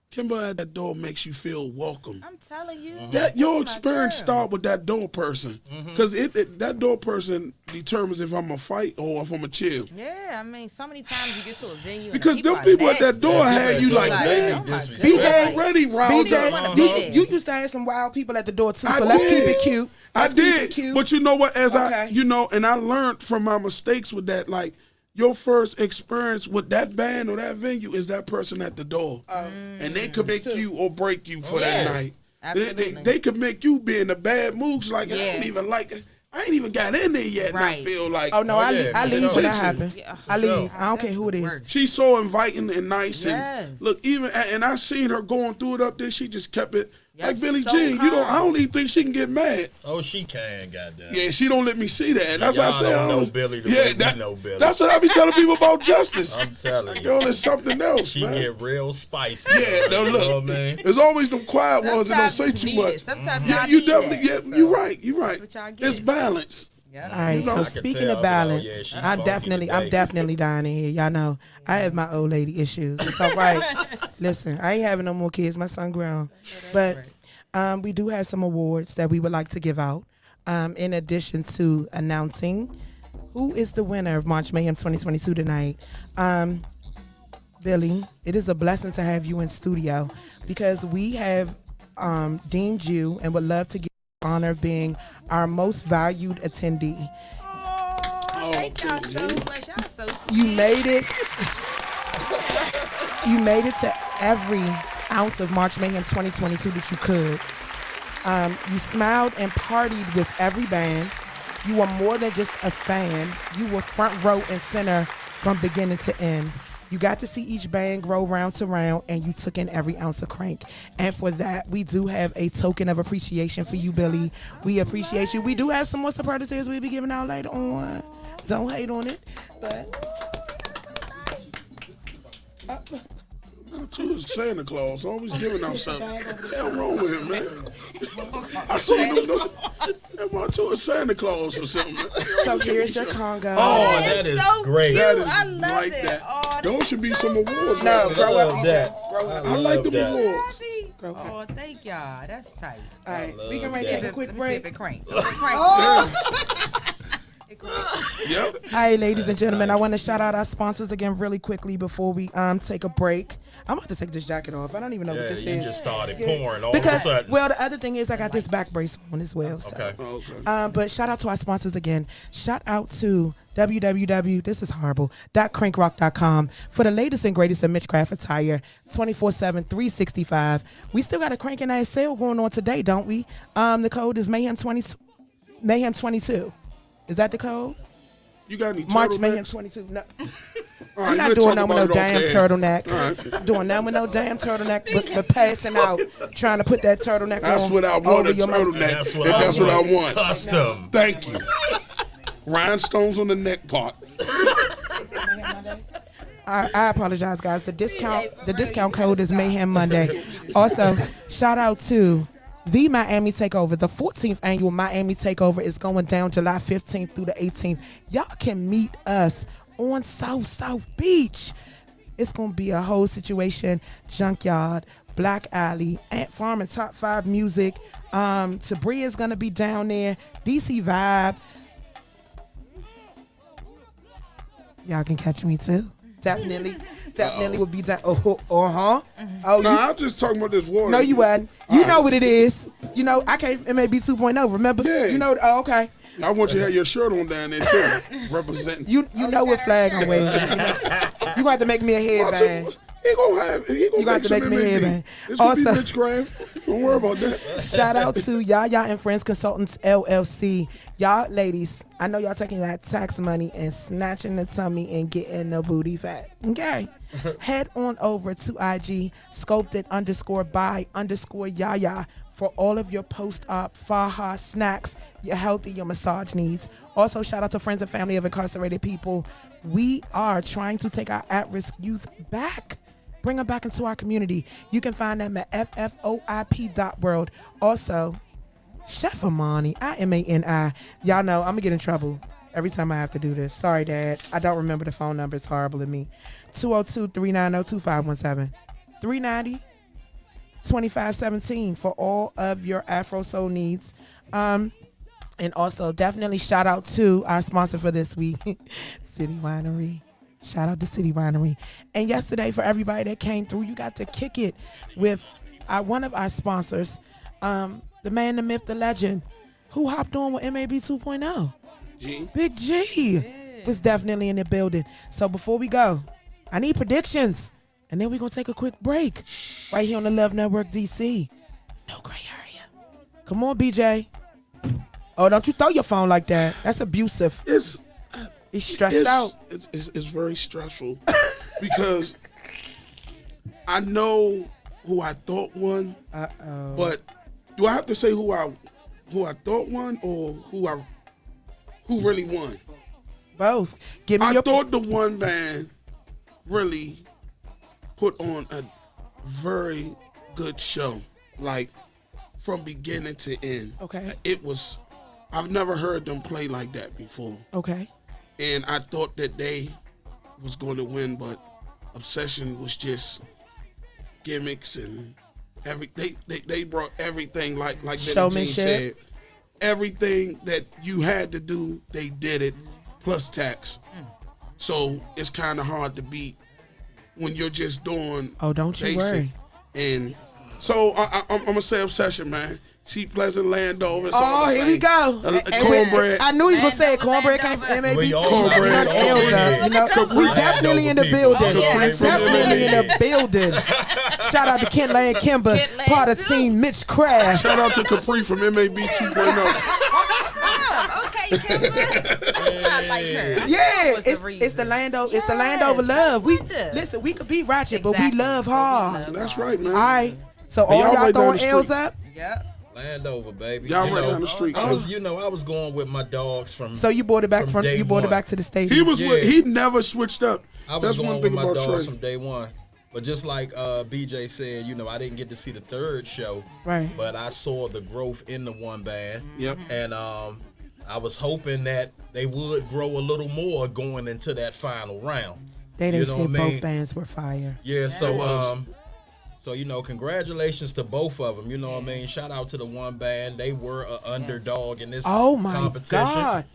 Kimber at that door makes you feel welcome. I'm telling you. That your That's my experience girl. start with that door person, because that door person determines if I'm a fight or if I'm a chill. Yeah, I mean, so many times you get to a venue Because and them people at that door had you like, man, BJ, already riled BJ, up. You used to have some wild people at the door too, so I let's did. keep it cute. I Let's keep it did, cute. but you know what? As Okay. and I learned from my mistakes with that. Like, your first experience with that band or that venue is that person at the door, and they could make you or break you for that night. Absolutely. They could make you be in a bad mood. Like, I don't even like it. I ain't even got in there yet, and I Right. feel like, Oh no, I leave when that Listen. happens. Yeah. I leave. Sure. I don't care who it is. Work. she's so inviting and nice. Yes. And look, and I seen her going through it up there. She just kept it Yep, like Billie so Jean. calm. I don't even think she can get mad. Oh, she can, goddamn. Yeah, she don't let me see that. And that's what I Y'all said. don't I know don't- Billy the way we know Billy. That's what I be telling people about Justice. I'm telling you. Girl, it's something else, She man. get real spicy. Yeah, no, You know look. what I mean? There's always them quiet ones that don't say Sometimes too you need much. it. Sometimes Yeah, y'all you need definitely. that, Yeah, so you're right. You're right. that's what y'all get. It's balance. Yeah. All right, You know, so I can speaking tell, of balance, yeah, she I'm funky today. definitely dying in here. Y'all know I have my old lady issues. It's all right. Listen, I ain't having no more kids. My son grown, but we do have some awards that we would like to give out. In addition to announcing who is the winner of March Mayhem 2022 tonight. Billy, it is a blessing to have you in studio because we have deemed you and would love to give you the honor of being our most valued attendee. Oh, thank y'all so much. Y'all so sweet. You made it. You made it to every ounce of March Mayhem 2022 that you could. You smiled and partied with every band. You were more than just a fan. You were front row and center from beginning to end. You got to see each band grow round to round, and you took in every ounce of crank. And for that, we do have a token of appreciation for you, Billy. We appreciate you. We do have some more superlatives we'll be giving out later on. Don't hate on it, but Too is Santa Claus, always giving out something. What the hell wrong with him, man? I seen him do that. Man, too is Santa Claus or something. Man. so here's your Congo. Oh, that is so great. cute. That is I love like it. that. Oh, Those should be some awards. No, right grow there. up, love DJ. that. Grow up. I like them that. awards. happy. Go ahead. Oh, thank y'all. That's tight. All right, we can love take that. a quick Let me see if break. it crank. It crank. It crank. Yep. Hi, ladies and gentlemen. I want to shout out our sponsors again really quickly before we take a break. I'm about to take this jacket off. I don't even know what Yeah, this you is. just started pouring all Because, of a sudden. well, the other thing is I got this back brace on as well. So. Okay. Okay. But shout out to our sponsors again. Shout out to www.crankrock.com for the latest and greatest in Mitchcraft attire, 24/7, 365. We still got a cranking ass sale going on today, don't we? The code is Mayhem22. Is that the code? You got any March turtlenecks? Mayhem 22. No. All I'm right, not we'll doing talk that with about no it off damn the air. turtleneck. All right. Doing that with no damn turtleneck, but passing out, trying to put that turtleneck That's on what I want, over a your mouth. turtleneck. That's And what I that's what I want. want. Custom. Thank you. Rhinestones on the neck part. I apologize, guys. The discount code is Mayhem Monday. Also, shout out to the Miami Takeover. The 14th annual Miami Takeover is going down July 15th through the 18th. Y'all can meet us on South Beach. It's going to be a whole situation. Junkyard, Black Alley, Ant Farm, and Top 5 Music. Sabria is going to be down there. DC Vibe. Y'all can catch me too. Definitely will be down. Oh, No, you, I'm just talking about this water. no, you wasn't. You know what it is. You know, I can't. It may be 2.0. Remember? Yeah. You know. Oh, okay. I want you to have your shirt on down there too, representing. You know what flag I'm waving. You gonna have to make me a headband. He gonna You got to make me hear, man. It's gonna be witchcraft. Don't worry about that. Shout out to Yaya and Friends Consultants LLC. Y'all ladies, I know y'all taking that tax money and snatching the tummy and getting the booty fat. Okay. Head on over to IG, sculpted_by_Yaya for all of your post-op faja snacks, your healthy, your massage needs. Also, shout out to friends and family of incarcerated people. We are trying to take our at-risk youth back. Bring them back into our community. You can find them at ffoip.world. Also, Chef Amani, IMANI. Y'all know I'm going to get in trouble every time I have to do this. Sorry, Dad. I don't remember the phone number. It's horrible to me. 202-390-2517. 390-2517 for all of your Afro Soul needs. And also, definitely shout out to our sponsor for this week, City Winery. Shout out to City Winery. And yesterday, for everybody that came through, you got to kick it with one of our sponsors, the man, the myth, the legend, who hopped on with MAB 2.0. G. Big G was definitely in the building. So before we go, I need predictions. And then we're going to take a quick break right here on the Love Network DC. No gray area. Come on, BJ. Oh, don't you throw your phone like that. That's abusive. He's stressed out. It's very stressful because I know who I thought won. But do I have to say who I thought won or who really won? Both. Give me I thought the one band really put on a very good show, like from beginning to end. Okay. I've never heard them play like that before. Okay. And I thought that they was going to win, but Obsession was just gimmicks and they brought everything like Billie Jean said. Everything that you had to do, they did it, plus tax. So it's kind of hard to beat when you're just doing don't you basic. worry. And so I'm going to say Obsession, man. Seat Pleasant, Landover. Oh, here we go. Cornbread. I knew he was going to say it. Cornbread came from MAB. Cornbread. We definitely in the building. Definitely in the building. Shout out to Ken Lane Kimber, part of Team Mitch Craft. Shout out to Kapri from MAB 2.0. Okay, Kimber. That's not like her. Yeah, it's the Landover love. We could be ratchet, but we love hard. That's right, man. All right. So all y'all throwing L's up? Yep. Landover, baby. Y'all right down the street. I was going with my dogs from. So you brought it back to the stadium. He never switched up. I was going with my dogs from day one. But just like BJ said, I didn't get to see the third show. Right. But I saw the growth in the one band. Yep. And I was hoping that they would grow a little more going into that final round. They didn't say both bands were fire. Yeah, So, congratulations to both of them. You know what I mean? Shout out to the one band. They were an underdog in this competition. God.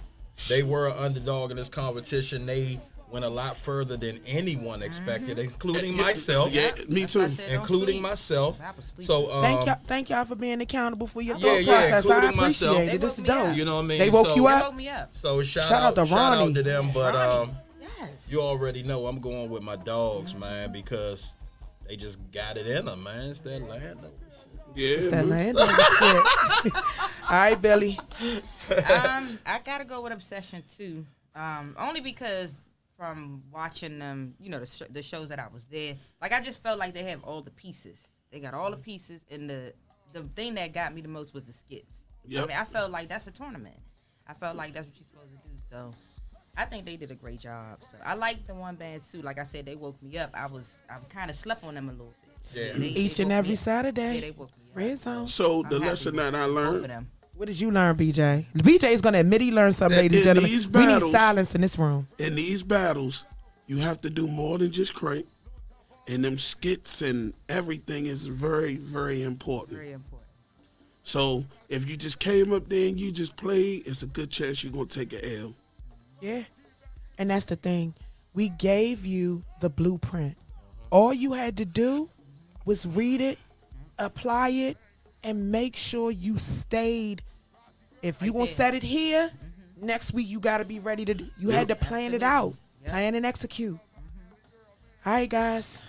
They were an underdog in this competition. They went a lot further than anyone expected, including myself. Yeah, me too. Including myself. So thank y'all for being accountable for your thought process. I appreciate it. This is dope. You know what I mean? They woke you up? So shout out to them. But you already know I'm going with my dogs, man, because they just got it in them, man. It's that Landover shit. Yeah, it's that Landover shit. All right, Billy. I gotta go with Obsession too. Only because from watching them, the shows that I was there, like I just felt like they have all the pieces. They got all the pieces, and the thing that got me the most was the skits. Yep. I mean, I felt like that's a tournament. I felt like that's what you're supposed to do. So I think they did a great job. So I like the one band too. Like I said, they woke me up. I kind of slept on them a little bit. Yeah. Each and every Saturday. Yeah, they woke me up. Red Zone. So the lesson that I learned. What did you learn, BJ? BJ is going to admit he learned something, ladies and gentlemen. We need silence in this room. In these battles, you have to do more than just crank. And them skits and everything is very, very important. Very important. So if you just came up there and you just played, it's a good chance you're going to take an L. Yeah. And that's the thing. We gave you the blueprint. All you had to do was read it, apply it, and make sure you stayed. If you gonna set it here, next week you gotta be ready to. You had to plan it out, plan and execute. All right, guys.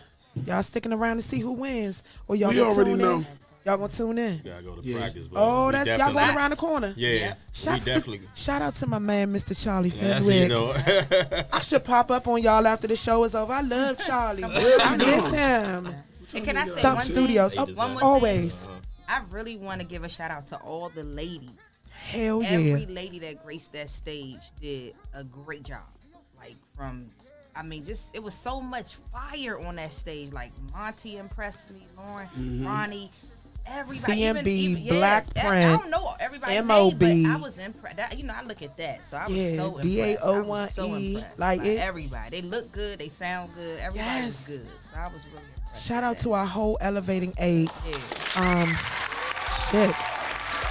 Y'all sticking around to see who wins, or y'all We gonna already tune know. in? Y'all gonna tune in? Gotta go to practice, but Oh, we that's y'all definitely- going around the corner. Yeah, we definitely. Shout out to my man, Mr. Charlie That's, Fenwick. you know. I should pop up on y'all after the show is over. I love Charlie. I miss him. And can I say Thump one Studios. thing? Oh, One more always. thing. I really want to give a shout out to all the ladies. Hell yeah. Every lady that graced that stage did a great job. Like just it was so much fire on that stage. Like Monty impressed me, Lauren, Ronnie, everybody. CMB, even Black I Print, don't know everybody MOB. name, but I was impressed. I look at that, so I was so impressed. I was so BAO1E, impressed. like it. Everybody, they look good, they sound good, everybody was good. So I was really impressed. Shout out to our whole Elevating 8. Yeah. Shit.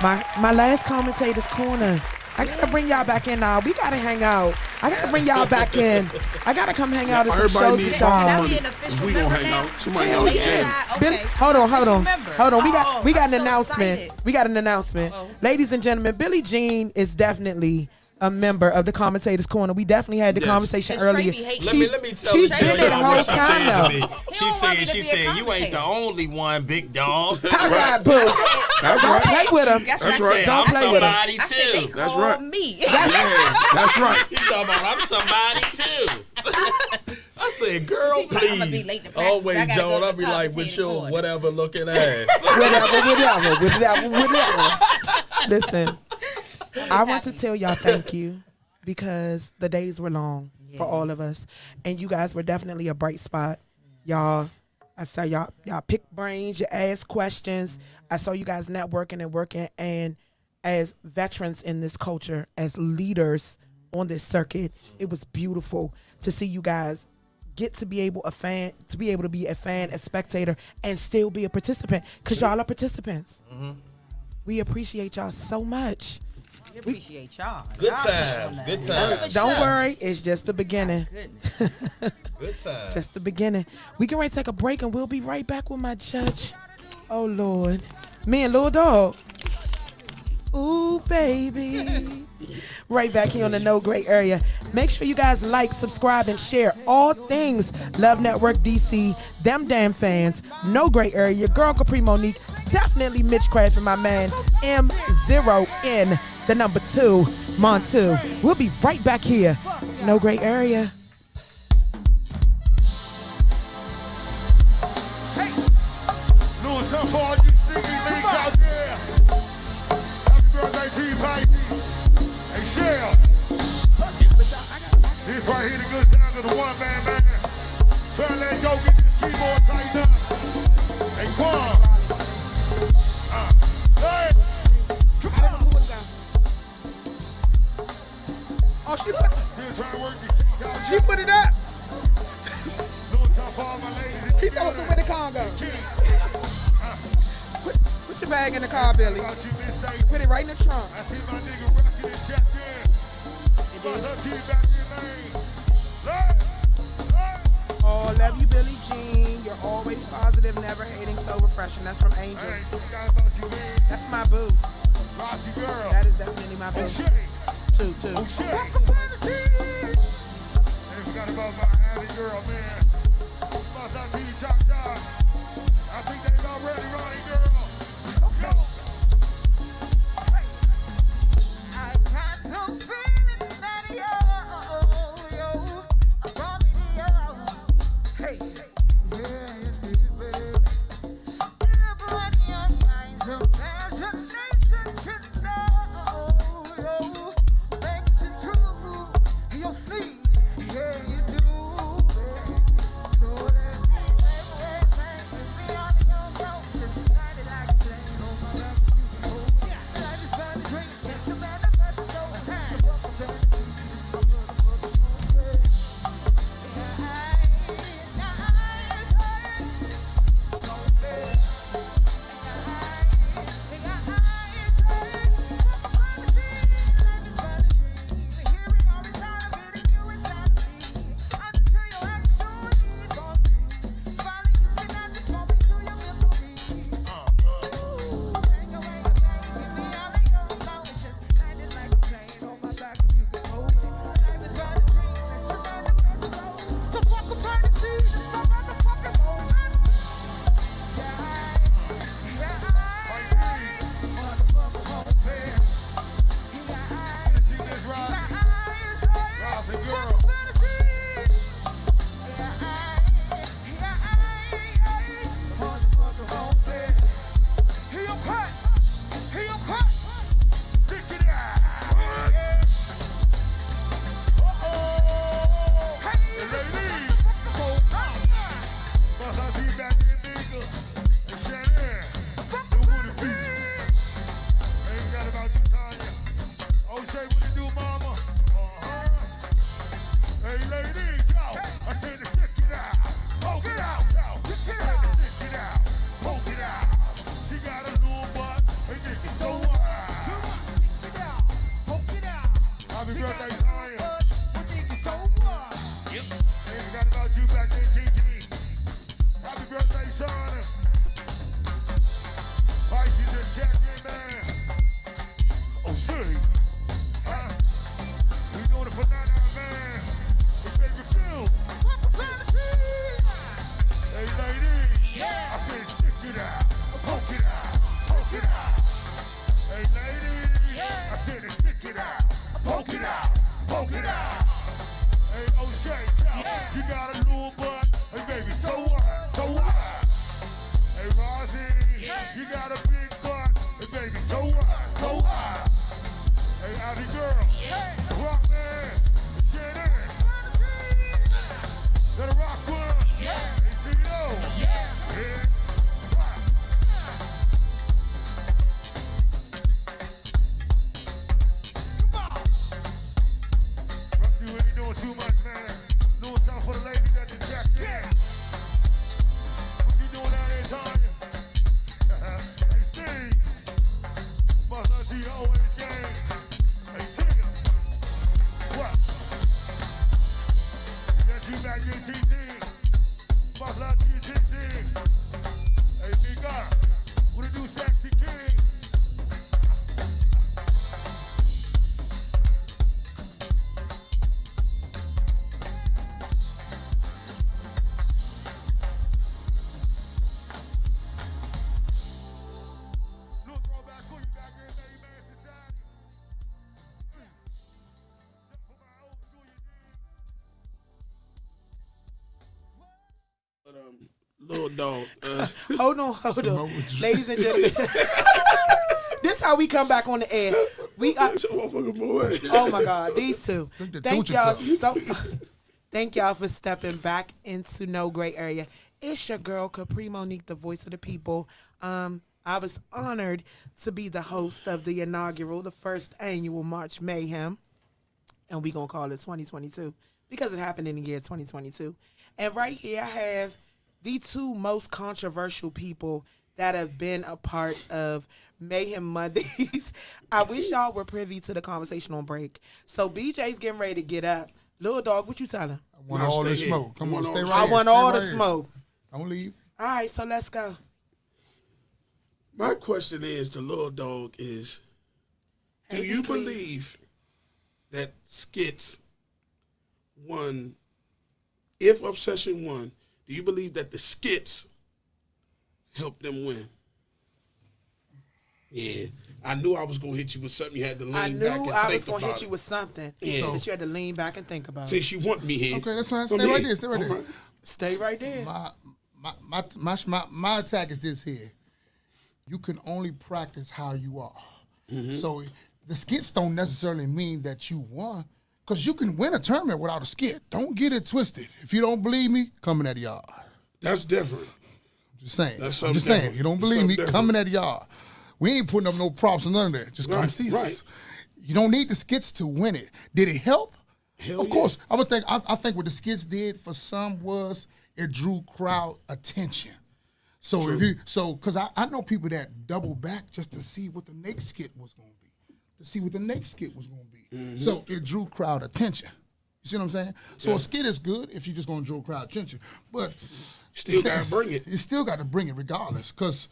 My last commentator's corner. I gotta bring y'all back in now. We gotta hang out. I gotta bring y'all back in. I gotta come hang out at some Everybody shows needs with y'all y'all. money. We gonna hang out. Somebody Hell else yeah. can. Billy, hold on. We got I'm an so announcement. excited. We got an announcement. Ladies and gentlemen, Billie Jean is definitely a member of the Commentator's Corner. We definitely had the conversation It's Trey earlier. be hating. Let me tell She's you been there the y'all whole what time though. She said, you ain't the only one, big dog. All right, boo. That's Don't right. play with him. That's That's what I right. said. Don't play with him. somebody I said they too. That's called right. me. Yeah, that's right. You talking about I'm somebody too. I said, girl, See, like, I'ma be please. late to practice. Always, I gotta go Joan, to I'll be like, with commentating your corner. whatever looking ass. whatever. Listen, I want to tell y'all thank you because the days were long for all of us, and you guys were definitely a bright spot. Y'all, I saw y'all pick brains, you ask questions. I saw you guys networking and working, and as veterans in this culture, as leaders on this circuit, it was beautiful to see you guys get to be able to be a fan, a spectator, and still be a participant, because y'all are participants. We appreciate y'all so much. We appreciate y'all. Good Y'all times, doing good that. times. Don't worry, it's just the beginning. Goodness. Good time. Just the beginning. We can ready to take a break, and we'll be right back with my judge. Oh Lord, me and Lil Dog. Ooh, baby. Right back here on the No Gray Area. Make sure you guys like, subscribe, and share all things Love Network DC, them damn fans, No Gray Area, your girl Kapri Monique, definitely Mitch Craft, and my man M0N, the number 2, Montu. We'll be right back here. No Gray Area. Doing something for all you sneaky links out there. Happy birthday to you, Pisces. Hey, Shell. This right here, the good sound of the one-man man. Turn that go, get this keyboard tightened up. Hey, Quan. Hey. Oh, she put, This right work, the key out. she put it up. Doing something for all my ladies. He told us to where the car go. Put your bag in the car, Billy. About you, Miss Day. Put it right in the trunk. I see my nigga rocking and checked in. About her team back in lane. Oh, love you, Billie Jean. You're always positive, never hating, so refreshing. That's from Angel. I ain't forgot about you, man. That's my boo. Rossi girl. That is definitely my boo. Oh, shit. Two. Oh, shit. Ain't forgot about my Abby girl, man. About that TV Chop Dog. I think they about ready, Ronnie girl. Okay. I got no feeling that I brought me to you. Hey, yeah, baby. Everyone in your mind's a imagination can know. Makes you true. You'll see, yeah, you do. So let me on your mountain, ride it like see. Huh? We doing it for 99, man. It's favorite film. Hey, lady. I said stick it out. Poke it out. Poke it out. Hey, lady. I said stick it out. Poke it out. Poke it out. Hey, O'Shea, you got a little butt. Hey, baby, so what? So what? Hey, Rosie, you got a big butt. Hey, baby, so what? So what? Hey, Ivy girl, rock man, Shannon, let it rock one. Hey, Tito, yeah. Rusty, we ain't doing too much, man. No time for the ladies that just checked in. What you doing out there, Tanya? Hey, Steve. Must not see you always game. Hey, Tina. What? Yes, you back here, TT. Must not see you, TT. Hey, big up. What it do, Sexy King? Little throwback for you back here, Lady Man Society. Something for my old school, you dig? But, little dog. Hold on. Ladies and gentlemen. This how we come back on the air. We are. Oh my God, these two. Thank y'all so. Thank y'all for stepping back into No Gray Area. It's your girl Kapri Monique, the voice of the people. I was honored to be the host of the inaugural, the first annual March Mayhem, and we gonna call it 2022 because it happened in the year 2022. And right here I have the two most controversial people that have been a part of Mayhem Mondays. I wish y'all were privy to the conversation on break. So BJ's getting ready to get up. Little dog, what you telling? I want all the smoke. Come on, stay right I here. want Stay all right the here. smoke. Don't leave. All right, so let's go. My question is to Lil Dog is, do you believe that skits won, if Obsession won, do you believe that the skits helped them win? Yeah. I knew I was going to hit you with something you had to lean back and think about. I was going to hit you with something that you had to lean back and think about. Since you want me here. Okay, that's fine. Stay right there. Stay right there. Stay right there. My attack is this here. You can only practice how you are. Mm-hmm. So the skits don't necessarily mean that you won, because you can win a tournament without a skit. Don't get it twisted. If you don't believe me, come in at the yard. That's different. I'm just saying. That's I'm just different. saying. If you don't believe me, come in at the yard. We ain't putting up no props or none of that. Just come see us. Right. You don't need the skits to win it. Did it help? Hell of course. I think what the skits did for some was it drew crowd attention. So True. because I know people that double back just to see what the next skit was going to be, to see what the next skit was going to be. Mm-hmm. So it drew crowd attention. You see what I'm saying? So a skit is good if you're just going to draw crowd attention, but Still got to bring it. you still got to bring it regardless, because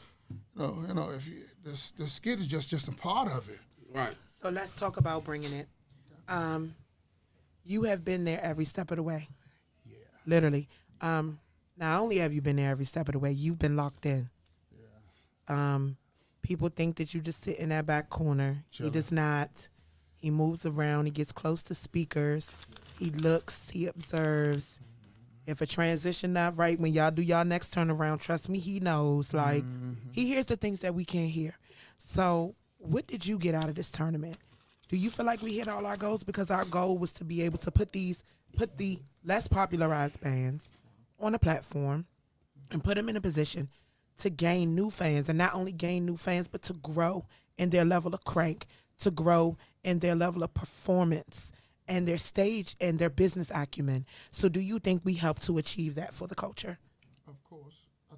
if the skit is just a part of it. Right. So let's talk about bringing it. You have been there every step of the way. Yeah. Literally. Not only have you been there every step of the way, you've been locked in. Yeah. People think that you just sit in that back corner. Chilling. He does not. He moves around. He gets close to speakers. He looks. He observes. If a transition not right, when y'all do y'all next turnaround, trust me, he knows. Like, he hears the things that we can't hear. So what did you get out of this tournament? Do you feel like we hit all our goals? Because our goal was to be able to put the less popularized bands on a platform and put them in a position to gain new fans, and not only gain new fans, but to grow in their level of crank, to grow in their level of performance and their stage and their business acumen. So do you think we helped to achieve that for the culture? Of course. I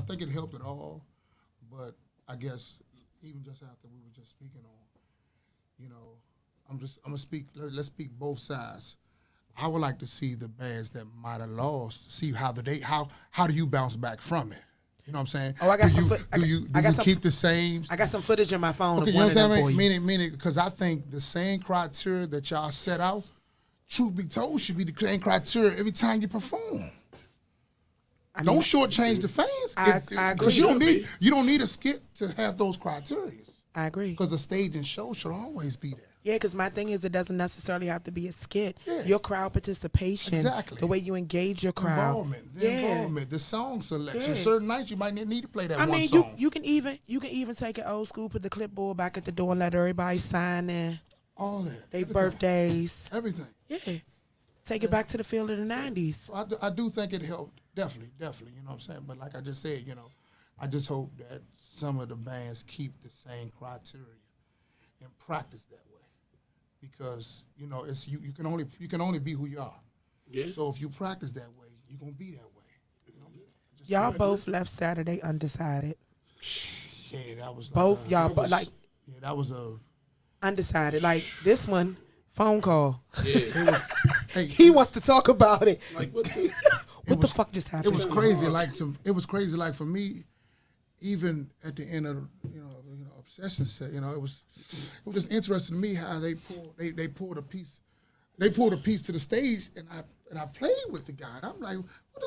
think it helped at all, but I guess even just after we were just speaking on, I'm gonna speak, let's speak both sides. I would like to see the bands that might have lost, see how do you bounce back from it? You know what I'm saying? Oh, I got do some you, foot- do you, I do got you some- keep the same? I got some footage in my phone Okay, of you know one what of I'm them for saying? you. Meaning, because I think the same criteria that y'all set out, truth be told, should be the same criteria every time you perform. Don't shortchange the fans. I agree. Because you don't need a skit to have those criteria. I agree. Because the stage and show should always be there. Yeah, because my thing is it doesn't necessarily have to be a skit. Yeah. Your crowd participation, Exactly. the way you engage your crowd. Involvement, the song selection. Yeah. Certain nights you might need to play that I one mean, song. you can even take it old school, put the clipboard back at the door and let everybody sign in. All that. They everything. birthdays. Everything. Yeah. Take it back to the field of the 90s. So I do think it helped. Definitely. You know what I'm saying? But like I just said, I just hope that some of the bands keep the same criteria and practice that way. Because, it's you can only be who you are. Yeah. So if you practice that way, you're gonna be that way. You know what I'm saying? Just Y'all both left Saturday undecided. Yeah, that was Both y'all, that was, like yeah, that was a undecided. Like this one, phone call. Yeah. hey, He wants to talk about it. Like what the? What the fuck just it happened? was crazy. It was crazy. Like for me, even at the end of obsession set, it was just interesting to me how they pulled a piece to the stage, and I played with the guy. And I'm like, what?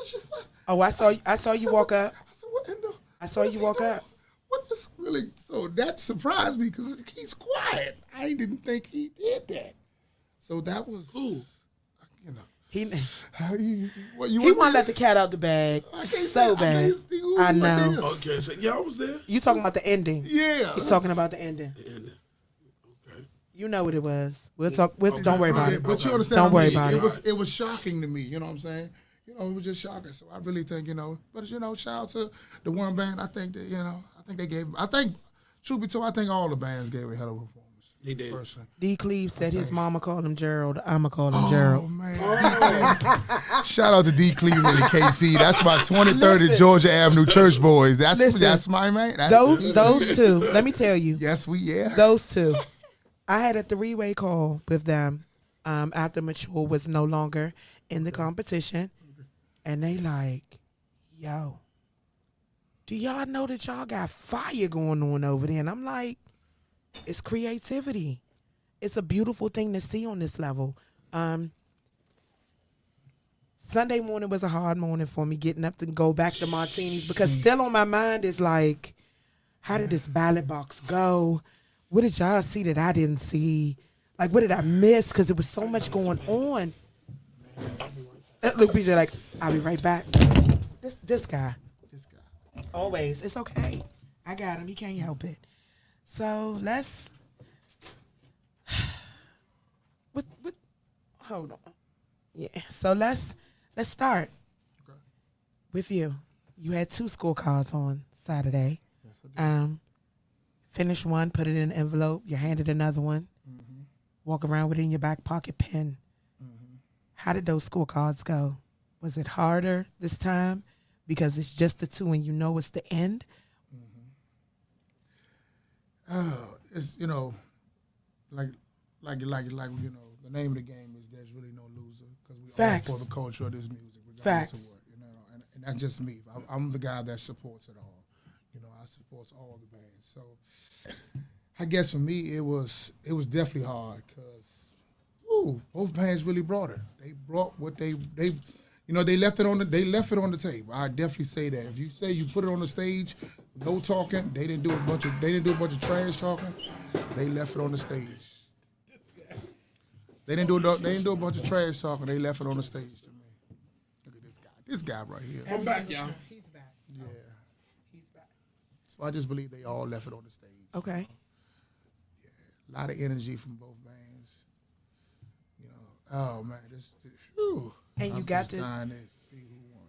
Oh, I saw you walk up. I said, what in the? I saw you walk up. What is really? So that surprised me because he's quiet. I didn't think he did that. So that was, He he want to let the cat out the bag so bad. I know. Okay, so I was there. You talking about the ending? Yeah, He's talking about the ending. Okay. You know what it was. We'll talk. Don't worry about it. But you understand? Don't worry about it. It was shocking to me. You know what I'm saying? It was just shocking. So I really think But shout out to the one band. I think that I think they gave. I think, truth be told, I think all the bands gave a hell of a performance. He did. Personally. D. Cleve said his mama called him Gerald. I'ma call him Gerald. Oh man! Shout out to D. Cleveland and KC. That's my 23rd Georgia Avenue Church Boys. That's my man. Those two. Let me tell you. Yes, Those two. I had a 3-way call with them after Mature was no longer in the competition, and they like, yo, do y'all know that y'all got fire going on over there? And I'm like, it's creativity. It's a beautiful thing to see on this level. Sunday morning was a hard morning for me, getting up to go back to Martinis, because still on my mind is like, how did this ballot box go? What did y'all see that I didn't see? Like, what did I miss? Because there was so much going on. Look, BJ, like, I'll be right back. This guy. Always. It's okay. I got him. He can't help it. So let's. Hold on. Yeah. So let's start with you. You had 2 scorecards on Saturday. Yes, I did. Finished one, put it in an envelope. You handed another one. Mm-hmm. Walk around with it in your back pocket pen. Mm-hmm. How did those scorecards go? Was it harder this time because it's just the 2 and you know it's the end? Oh, it's like the name of the game is there's really no loser because we Facts. all for the culture of this music. Regardless Facts. of what, and that's just me. I'm the guy that supports it all. I support all the bands. So I guess for me it was definitely hard because both bands really brought it. They brought what they left it on the table. I definitely say that. If you say you put it on the stage, no talking, they didn't do a bunch of trash talking. They left it on the stage. They didn't do a bunch of trash talking. They left it on the stage to me. Look at this guy. This guy right here. I'm back, y'all. He's back. Yeah. He's back. So I just believe they all left it on the stage. Okay. A lot of energy from both bands. Oh man, whew. And you I'm got just to. dying to see who won.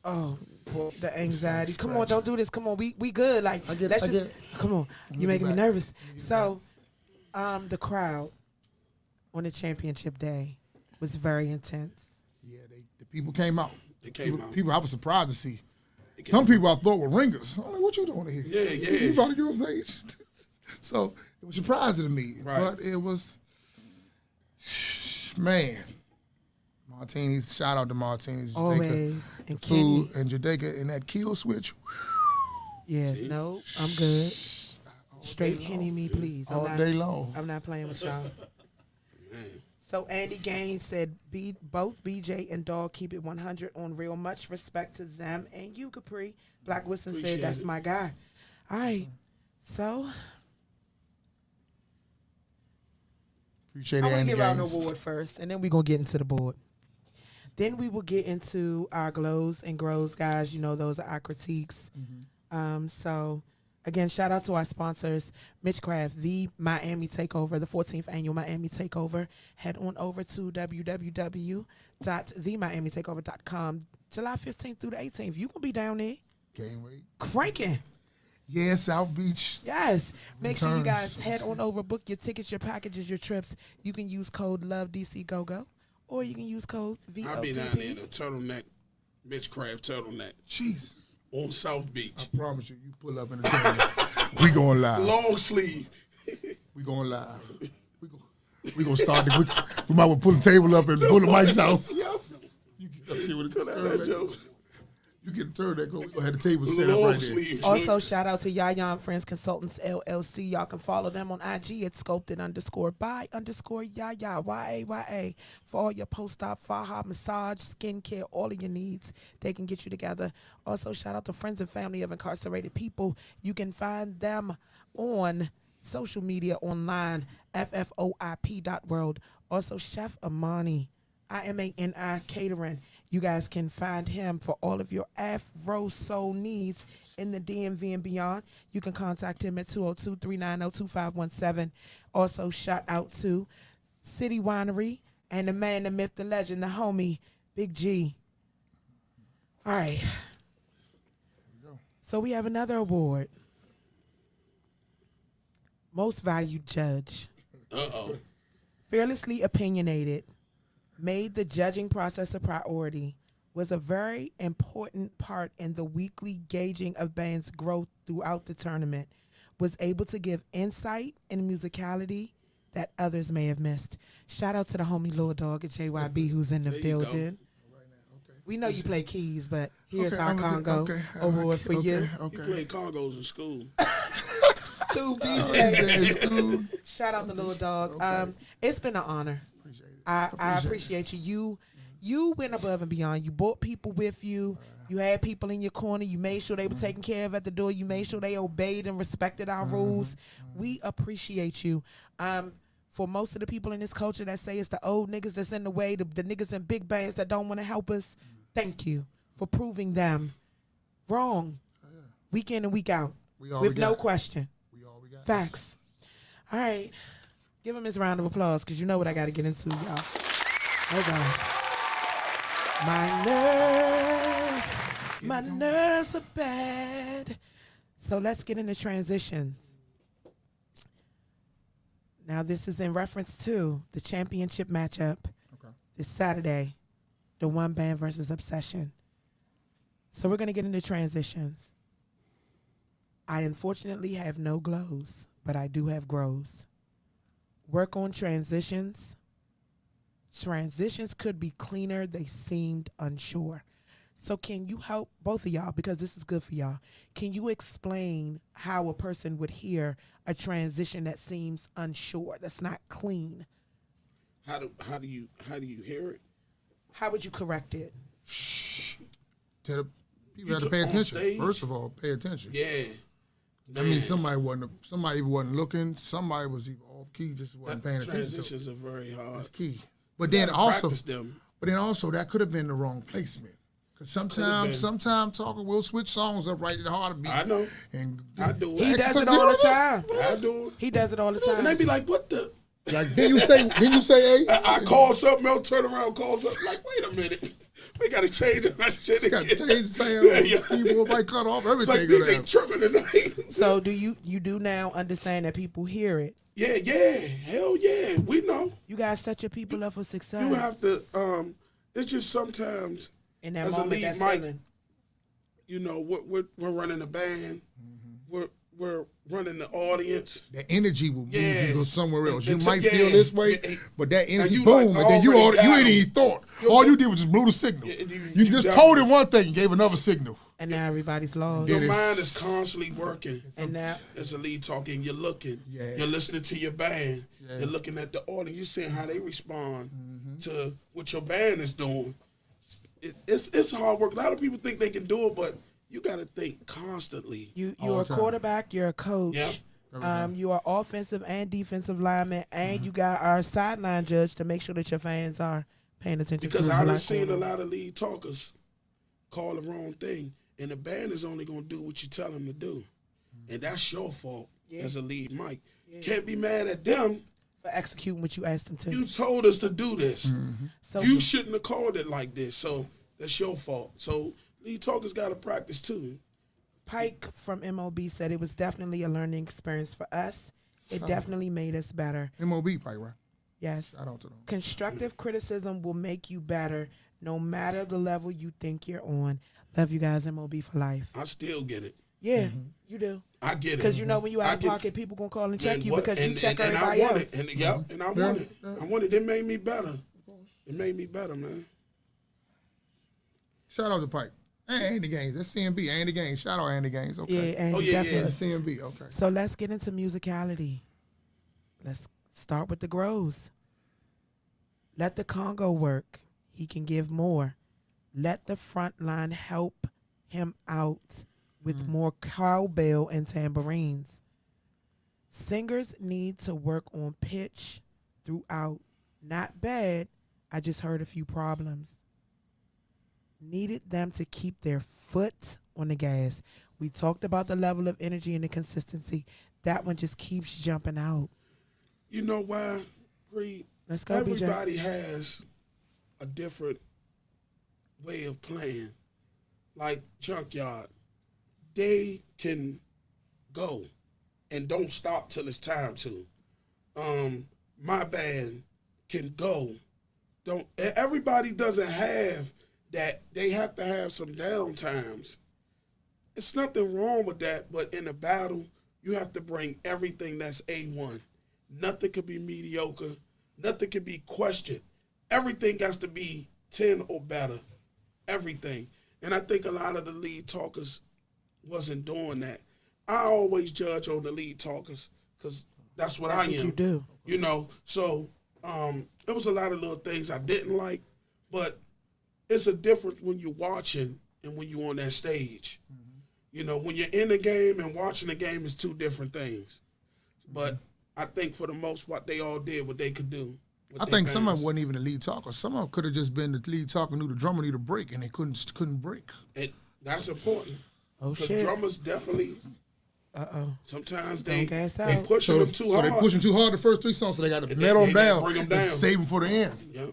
Oh, boy, the anxiety. Come on, scratching. don't do this. Come on, we good. Like, I get let's it, I just. get it. Come on, me you making me get back. nervous. So, the crowd on the championship day was very intense. Yeah, the people came out. They came out. People I was surprised to see. Some people I thought were ringers. I'm like, what you doing here? Yeah. You about to get on stage? So it was surprising to me. Right. But it was, man. Martinis, shout out to Martinis. Always. The And food Kenny. and Jadeka and that kill switch. Yeah, no, I'm good. Straight Henny me, please. All day long. I'm not playing with y'all. So Andy Gaines said, both BJ and Dog keep it 100 on real. Much respect to them and you, Capri. Black Wilson said, that's my guy. All right. So Appreciate it, I'm going Andy to give out an Gaines. award first, and then we're going to get into the board. Then we will get into our glows and grows, guys. You know, those are our critiques. So, again, shout out to our sponsors, Mitchcraft, the Miami Takeover, the 14th annual Miami Takeover. Head on over to www.themiamitakeover.com. July 15th through the 18th. You going to be down there. Can't wait. Cranking. Yeah, South Beach. Yes. Make sure you guys head on over, book your tickets, your packages, your trips. You can use code LOVEDCGOGO, or you can use code VOTP. I'll be down there in a turtleneck, Mitchcraft turtleneck. Jesus. On South Beach. I promise you, you pull up in the turtleneck. We going live. Long sleeve. We going live. We gonna start. We might well pull the table up and pull the mics out. You get up here with a turtleneck. You get a turtleneck. We gonna have the table set up right there. Also, shout out to Yaya and Friends Consultants LLC. Y'all can follow them on IG at sculpted_by_Yaya YAYA for all your post-op, faja, massage, skincare, all of your needs. They can get you together. Also, shout out to Friends and Family of Incarcerated People. You can find them on social media online, FFOIP.world. Also, Chef Amani, IMANI Catering. You guys can find him for all of your Afro soul needs in the DMV and beyond. You can contact him at 202-390-2517. Also, shout out to City Winery and the man, the myth, the legend, the homie, Big G. All right. So we have another award. Most Valued Judge. Fearlessly opinionated. Made the judging process a priority, was a very important part in the weekly gauging of bands' growth throughout the tournament, was able to give insight and musicality that others may have missed. Shout out to the homie Lil Dog at JYB who's in the building. We know you play keys, but here's our Congo award for you. You played Congos in school. To BJ. Shout out to Lil Dog. It's been an honor. I appreciate you. You went above and beyond. You brought people with you. You had people in your corner. You made sure they were taken care of at the door. You made sure they obeyed and respected our rules. We appreciate you. For most of the people in this culture that say it's the old niggas that's in the way, the niggas in big bands that don't want to help us, thank you for proving them wrong. Week in and week out. With no question. Facts. All right. Give him his round of applause, because you know what I got to get into, y'all. Oh, God. My nerves are bad. So let's get into transitions. Now, this is in reference to the championship matchup this Saturday, the One Band versus Obsession. So we're going to get into transitions. I unfortunately have no glows, but I do have grows. Work on transitions. Transitions could be cleaner. They seemed unsure. So can you help both of y'all, because this is good for y'all, can you explain how a person would hear a transition that seems unsure, that's not clean? How do you hear it? How would you correct it? Tell the people have to pay attention. First of all, pay attention. Yeah. I mean, somebody wasn't looking. Somebody was even off key, just wasn't paying attention. Transitions are very hard. That's key. But then also, practice them. That could have been the wrong placement. Because sometimes talking, we'll switch songs up right in the heartbeat. I know. And I do it. He does it all the time. I do it. He does it all the time. And they be like, what the? Like, didn't you say, hey? I call something else, turn around, call something. Like, wait a minute. We got to change that shit again. Got to change the sound. Keyboard might cut off everything. It's like DJ tripping tonight. So do you do now understand that people hear it? Yeah. Hell yeah. We know. You guys set your people up for success. You have to, it's just sometimes, in that as moment, a lead that mic, feeling. you know, we're running a band. We're we're running the audience. The energy will move you to go somewhere else. You And might yeah, feel this way, yeah, but that energy, you boom, like and then you already got ain't them. even thought. All you did was just blew the signal. Yeah, you just told him one thing, gave another signal. And now everybody's lost. Your mind is constantly working. And now as a lead talking, you're looking. Yeah. You're listening to your band. Yeah. You're looking at the audience. You're seeing how they respond to what your band is doing. It's hard work. A lot of people think they can do it, but you got to think constantly. You're a quarterback. You're a coach. Yep. You are offensive and defensive lineman, and you got our sideline judge to make sure that your fans are paying attention. Because to I've seen a lot of lead talkers call the wrong thing, and the band is only going to do what you tell them to do. And that's your fault as a lead mic. Can't be mad at them for executing what you asked them to. You told us to do this. So you shouldn't have called it like this. So that's your fault. So lead talkers got to practice too. Pike from MOB said it was definitely a learning experience for us. It definitely made us better. MOB Pike, right? Yes. Shout out to them. Constructive criticism will make you better no matter the level you think you're on. Love you guys, MOB for life. I still get it. Yeah, you do. I get it. Because you know when you out of pocket, people going to call and check you because you check and everybody I want else. it. And I want it. I want it. It made me better. It made me better, man. Shout out to Pike. Hey, Andy Gaines. That's CMB. Andy Gaines. Shout out Andy Gaines. Okay. Yeah, Andy, definitely. That's CMB. Okay. So let's get into musicality. Let's start with the Grows. Let the Congo work. He can give more. Let the front line help him out with more cowbell and tambourines. Singers need to work on pitch throughout. Not bad. I just heard a few problems. Needed them to keep their foot on the gas. We talked about the level of energy and the consistency. That one just keeps jumping out. You know why, Bree? Let's go, Everybody BJ. has a different way of playing. Like Junkyard, they can go and don't stop till it's time to. My band can go. Don't. Everybody doesn't have that. They have to have some down times. It's nothing wrong with that, but in a battle, you have to bring everything that's A1. Nothing could be mediocre. Nothing can be questioned. Everything has to be 10 or better. Everything. And I think a lot of the lead talkers wasn't doing that. I always judge on the lead talkers because that's what I am. You do. You know, so there was a lot of little things I didn't like, but it's a difference when you're watching and when you're on that stage. You know, when you're in the game and watching the game is two different things. But I think for the most part, they all did what they could do. I think some of them wasn't even the lead talker. Some of them could have just been the lead talker, knew the drummer need a break, and they couldn't break. That's important. Oh, Because shit. drummers definitely, sometimes they push them too hard. So they push them too hard the first three songs, so they got to let them down, bring them down, and save them for the end. Yeah.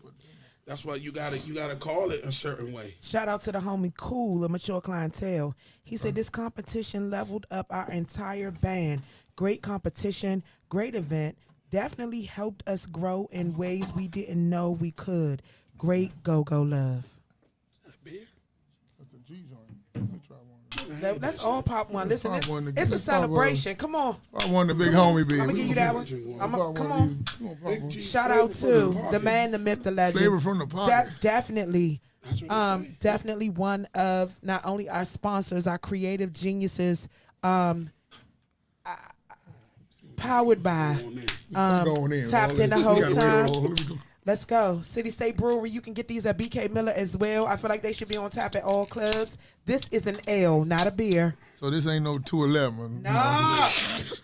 That's why you gotta call it a certain way. Shout out to the homie Cool, a mature clientele. He said this competition leveled up our entire band. Great competition, great event. Definitely helped us grow in ways we didn't know we could. Great GoGo love. That's beer. That's the G joint. Let me try one. Let's all pop one. Listen, Pop one it's a let's pop celebration. Come on. I want the big homie beer. I'm going to give you that one. Come on. Big G Shout flavor out from the to pocket. the man, the myth, the legend. Flavor from the pocket. Definitely. That's what they say. Definitely one of not only our sponsors, our creative geniuses, powered by, Going in, tapped bro. in the We whole gotta wait time. on- let me go. Let's go. City State Brewery. You can get these at BK Miller as well. I feel like they should be on tap at all clubs. This is an ale, not a beer. So this ain't no 211. Nah.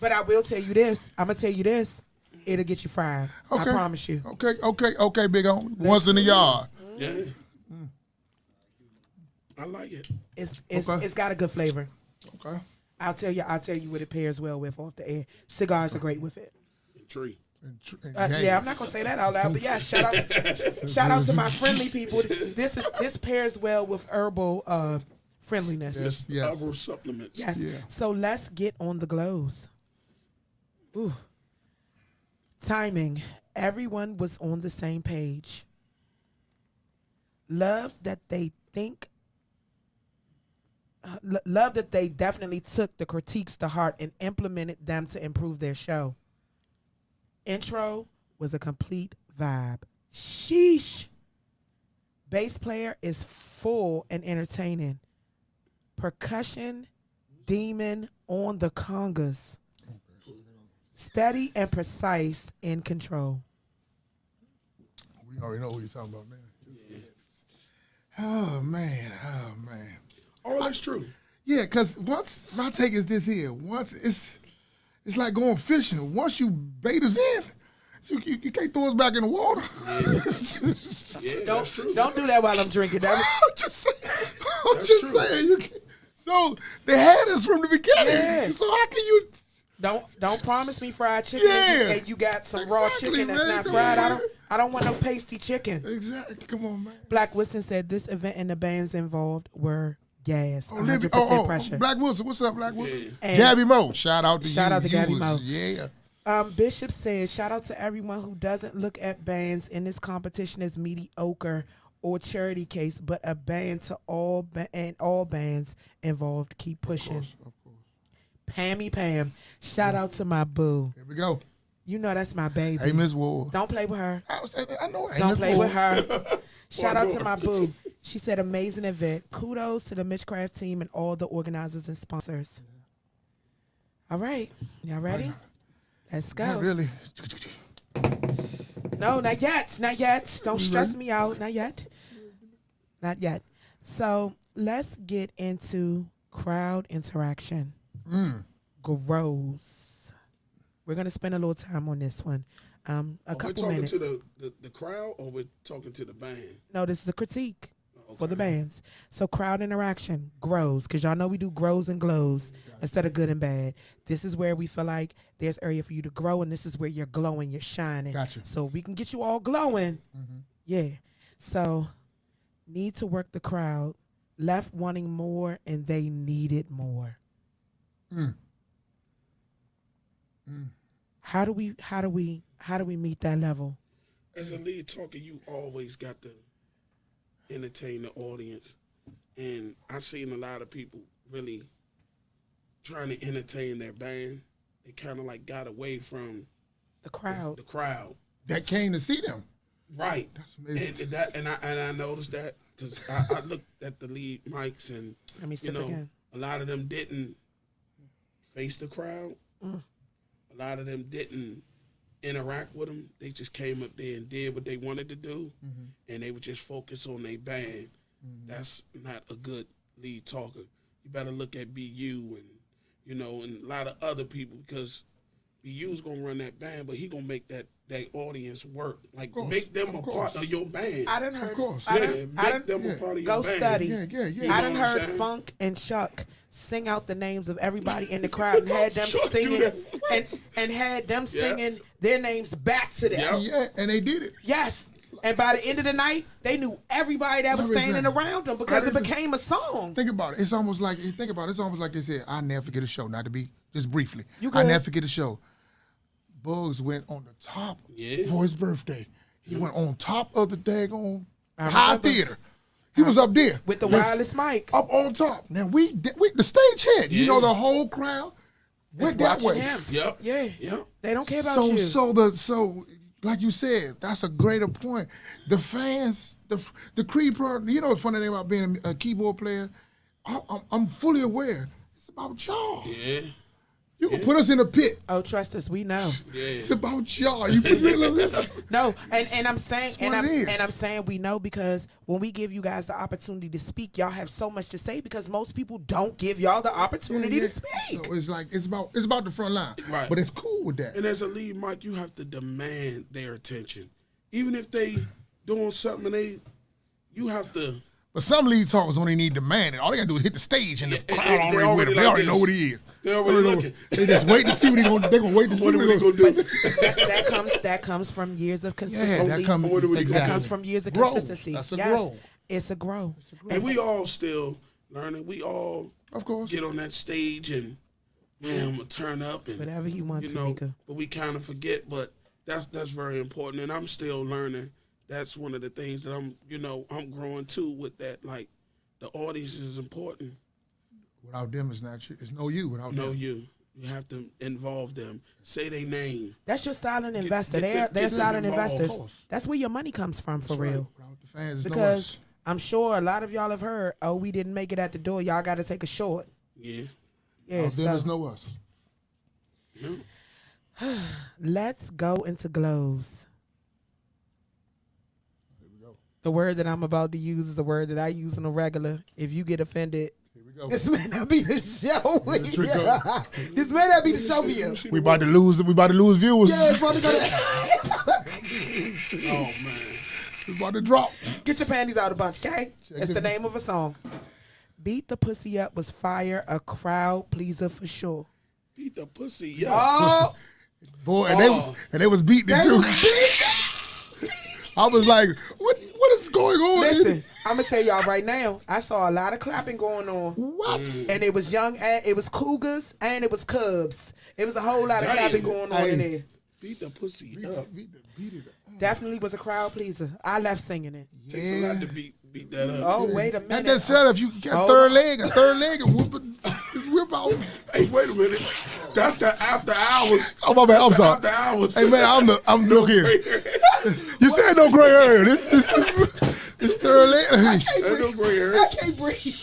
But I will tell you this. I'm going to tell you this. It'll get you fried. I Okay. promise you. Okay, big homie. Once in the yard. Yeah. I like it. It's got a good flavor. Okay. I'll tell you what it pairs well with off the air. Cigars are great with it. Tree. Yeah, I'm not gonna say that out loud, but yeah, shout out to my friendly people. This pairs well with herbal friendliness. Yes. Herbal supplements. Yes. Yeah. So let's get on the glows. Ooh. Timing. Everyone was on the same page. Love that they think. love that they definitely took the critiques to heart and implemented them to improve their show. Intro was a complete vibe. Sheesh. Bass player is full and entertaining. Percussion demon on the congas. Steady and precise in control. We already know what you're talking about, man. Oh, man. Oh, that's true. Yeah, because once, my take is this here. Once it's like going fishing. Once you bait us in, you can't throw us back in the water. Don't do that while I'm drinking. I'm just saying. You can't. So they had us from the beginning. Yeah. So how can you? Don't promise me fried chicken and you got some raw chicken that's not fried. I don't want no pasty chicken. Exactly. Come on, man. Black Wilson said this event and the bands involved were gas. 100% pressure. Black Wilson, what's up, Black Wilson? And Gabby Mo, shout out to you. Shout out to Gabby Mo. Yeah. Bishop said, shout out to everyone who doesn't look at bands in this competition as mediocre or charity case, but a band to all bands involved. Keep pushing. Of course. Pammy Pam, shout out to my boo. Here we go. You know that's my baby. Hey, Miss Ward. Don't play with her. I know. Hey, Don't play Ward. with her. Shout out to my boo. She said amazing event. Kudos to the Mitchcraft team and all the organizers and sponsors. All right. Y'all ready? Let's go. Not really. No, not yet. Not yet. Don't stress me out. Not yet. Not yet. So let's get into crowd interaction. Grows. We're going to spend a little time on this one. A couple minutes. We're talking to the crowd or we're talking to the band? No, this is a critique for the bands. So crowd interaction grows because y'all know we do grows and glows instead of good and bad. This is where we feel like there's area for you to grow, and this is where you're glowing, you're shining. Gotcha. So we can get you all glowing. Yeah. So need to work the crowd. Left wanting more and they needed more. How do we meet that level? As a lead talker, you always got to entertain the audience. And I've seen a lot of people really trying to entertain their band. They kind of like got away from The crowd. the crowd. That came to see them. Right. That's amazing. And I noticed that because I looked at the lead mics and, Let me sip again. a lot of them didn't face the crowd. A lot of them didn't interact with them. They just came up there and did what they wanted to do, and they would just focus on their band. That's not a good lead talker. You better look at BU and, and a lot of other people, because BU's going to run that band, but he going to make that audience work. Like, make them a part of your band. I done heard. Of course. Make them a part of your Go band. study. Yeah. I done know what I'm heard saying? Funk and Chuck sing out the names of everybody in the crowd and had them Chuck do singing that. and had them singing their names back to them. Yeah, and they did it. Yes. And by the end of the night, they knew everybody that was standing around them because it became a song. Think about it. It's almost like they said, "I'll never forget a show." Not to be just briefly. You I'll good. never forget a show. Bugs went on the top for his birthday. He went on top of the daggone high remember. theater. He was up there With the wireless mic. up on top. Now we the stage head. You know, the whole crowd went that Watching way. him. Yep. Yeah. Yep. They don't care about you. So like you said, that's a greater point. The fans, the Creed pro. You know, the funny thing about being a keyboard player, I'm fully aware. It's about y'all. Yeah. You can put us in a pit. Oh, trust us, we know. It's about y'all. You can really. No, and I'm saying That's what it is. I'm saying we know because when we give you guys the opportunity to speak, y'all have so much to say because most people don't give y'all the opportunity to speak. So it's like it's about the front line. Right. But it's cool with that. And as a lead mic, you have to demand their attention. Even if they doing something and you have to. But some lead talkers only need demanding. All they gotta do is hit the stage and the crowd they already with already him. They like already this. know what he is. They already looking. They just wait to see what they're gonna wait to see What what are he we gonna gonna do. do? that comes from years of consistency. Yeah, that comes That comes from years of Growth. consistency. That's a yes, growth. it's a grow. And we all still learning. We all Of course. get on that stage and, man, I'm going to turn up. And Whatever he wants, Tamika. but we kind of forget, but that's very important. And I'm still learning. That's one of the things that I'm growing too with that. Like, the audience is important. Without them, it's not you. It's no you without them. No you. You have to involve them. Say their name. That's your silent investor. They're silent investors. That's where your money comes from, for real. Without the fans, it's Because I'm sure a lot of y'all have heard, oh, we didn't make it at the door. Y'all got to take a short. Yeah. Yeah. them is no us. Let's go into glows. Here we go. The word that I'm about to use is a word that I use on a regular. If you get offended, Here we go. this may not be the show. trick up. This may not be the show for you. We about to lose. We about to lose viewers. Yeah, it's about to go Oh man. We about to drop. Get your panties out a bunch, okay? It's it. the name of a song. Beat the Pussy Up was fire, a crowd pleaser for sure. Beat the pussy. Yeah. Oh, Boy, and they was beating it too. I was like, what is going on? listen, I'm gonna tell y'all right now. I saw a lot of clapping going on. What? And it was young, it was Cougars, and it was Cubs. It was a whole lot of Damn. clapping going on in there. Beat the pussy up. Beat it up. Definitely was a crowd pleaser. I left singing it. Takes a lot to beat that up. Oh, wait a That minute. just said if you get a third leg, and whoop it, just whip out. Hey, wait a minute. That's the after hours. Oh my bad, I'm sorry. After hours. Hey man, I'm look here. You said no gray area. This third leg. Ain't no gray hair. I can't breathe.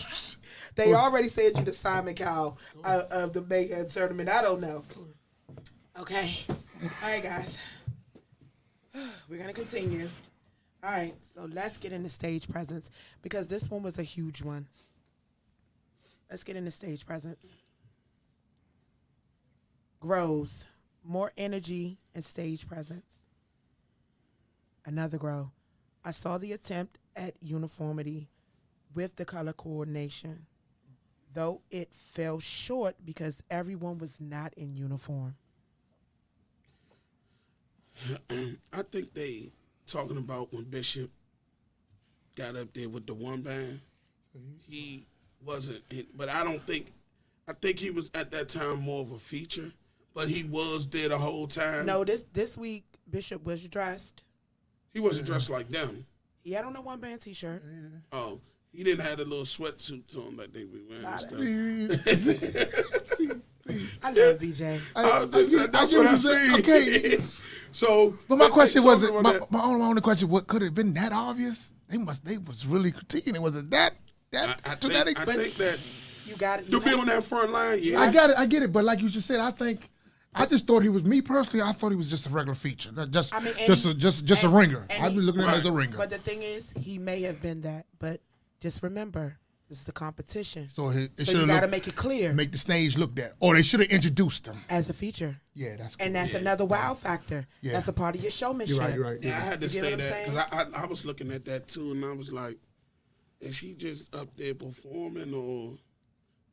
They already said you the Simon Cowell of the Mayhem tournament. I don't know. Okay. All right, guys. We're going to continue. All right. So let's get into stage presence because this one was a huge one. Let's get into stage presence. Grows. More energy and stage presence. Another grow. I saw the attempt at uniformity with the color coordination, though it fell short because everyone was not in uniform. I think they talking about when Bishop got up there with the one band. He wasn't, but I think he was at that time more of a feature, but he was there the whole time. No, this week Bishop was dressed. He wasn't dressed like them. He had on a one band t-shirt. Oh, he didn't have the little sweatsuits on like they be wearing and stuff. I love BJ. That's what I say. Okay. So, But my question was, talking about my only question, what could it have been that obvious? They was really critiquing it. Was it that? I think that You got it. to be on that front line, yeah. I get it. But like you just said, I just thought he was, me personally, I thought he was just a regular feature. Just a ringer. I'd be looking at him as a ringer. But the thing is, he may have been that. But just remember, this is the competition. So you got to make it clear. Make the stage look that. Or they should have introduced him. As a feature. Yeah, that's cool. And that's another wow factor. Yeah. That's a part of your showmanship. You're right. Yeah, I had to You get say what I'm that saying? because I was looking at that too, and I was like, is he just up there performing, or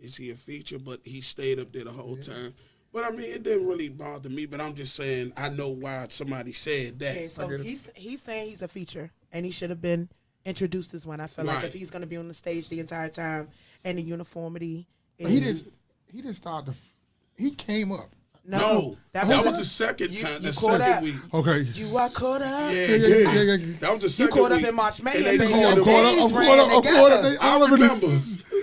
is he a feature? But he stayed up there the whole time. But I mean, it didn't really bother me. But I'm just saying, I know why somebody said that. Okay, so he's saying he's a feature, and he should have been introduced as one. I feel like if he's going to be on the stage the entire time, and the uniformity is... He didn't start he came up. No, that was the second time. The second week. Okay. You are caught up. Yeah. That was the second week. You caught up in March Mayhem, And they baby. called The him days up. ran together. I remember.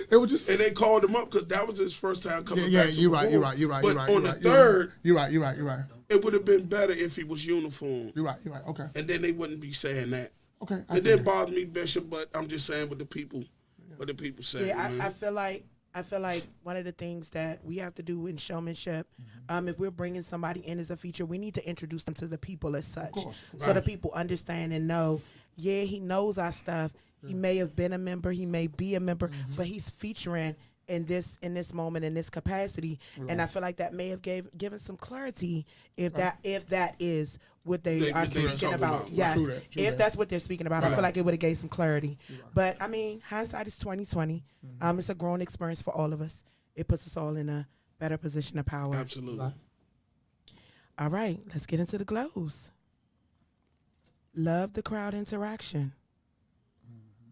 It was just, And they called him up because that was his first time coming back. yeah, to you're right. perform. But on the third, you're right. it would have been better if he was uniform. You're right. Okay. And then they wouldn't be saying that. Okay. It didn't bother me, Bishop, but I'm just saying what the people say. Yeah, man. I feel like one of the things that we have to do in showmanship, if we're bringing somebody in as a feature, we need to introduce them to the people as such, so the people understand and know. Yeah, he knows our stuff. He may have been a member, he may be a member, but he's featuring in this moment in this capacity, and I feel like that may have given some clarity if that is what they are speaking about. Yes, if that's what they're speaking about, I feel like it would have gave some clarity. But I mean, hindsight is 20/20. It's a growing experience for all of us. It puts us all in a better position of power. Absolutely. All right, let's get into the glows. Love the crowd interaction.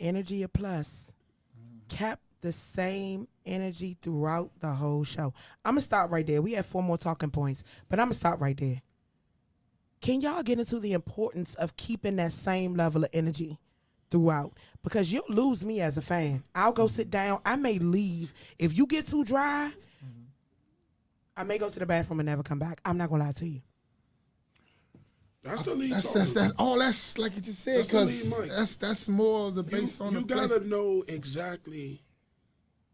Energy a plus. Kept the same energy throughout the whole show. I'm going to stop right there. We have 4 more talking points, but I'm going to stop right there. Can y'all get into the importance of keeping that same level of energy throughout because you'll lose me as a fan. I'll go sit down. I may leave. If you get too dry, I may go to the bathroom and never come back. I'm not going to lie to you. That's the lead. That's like you just said, because that's more of the base on the You got to know exactly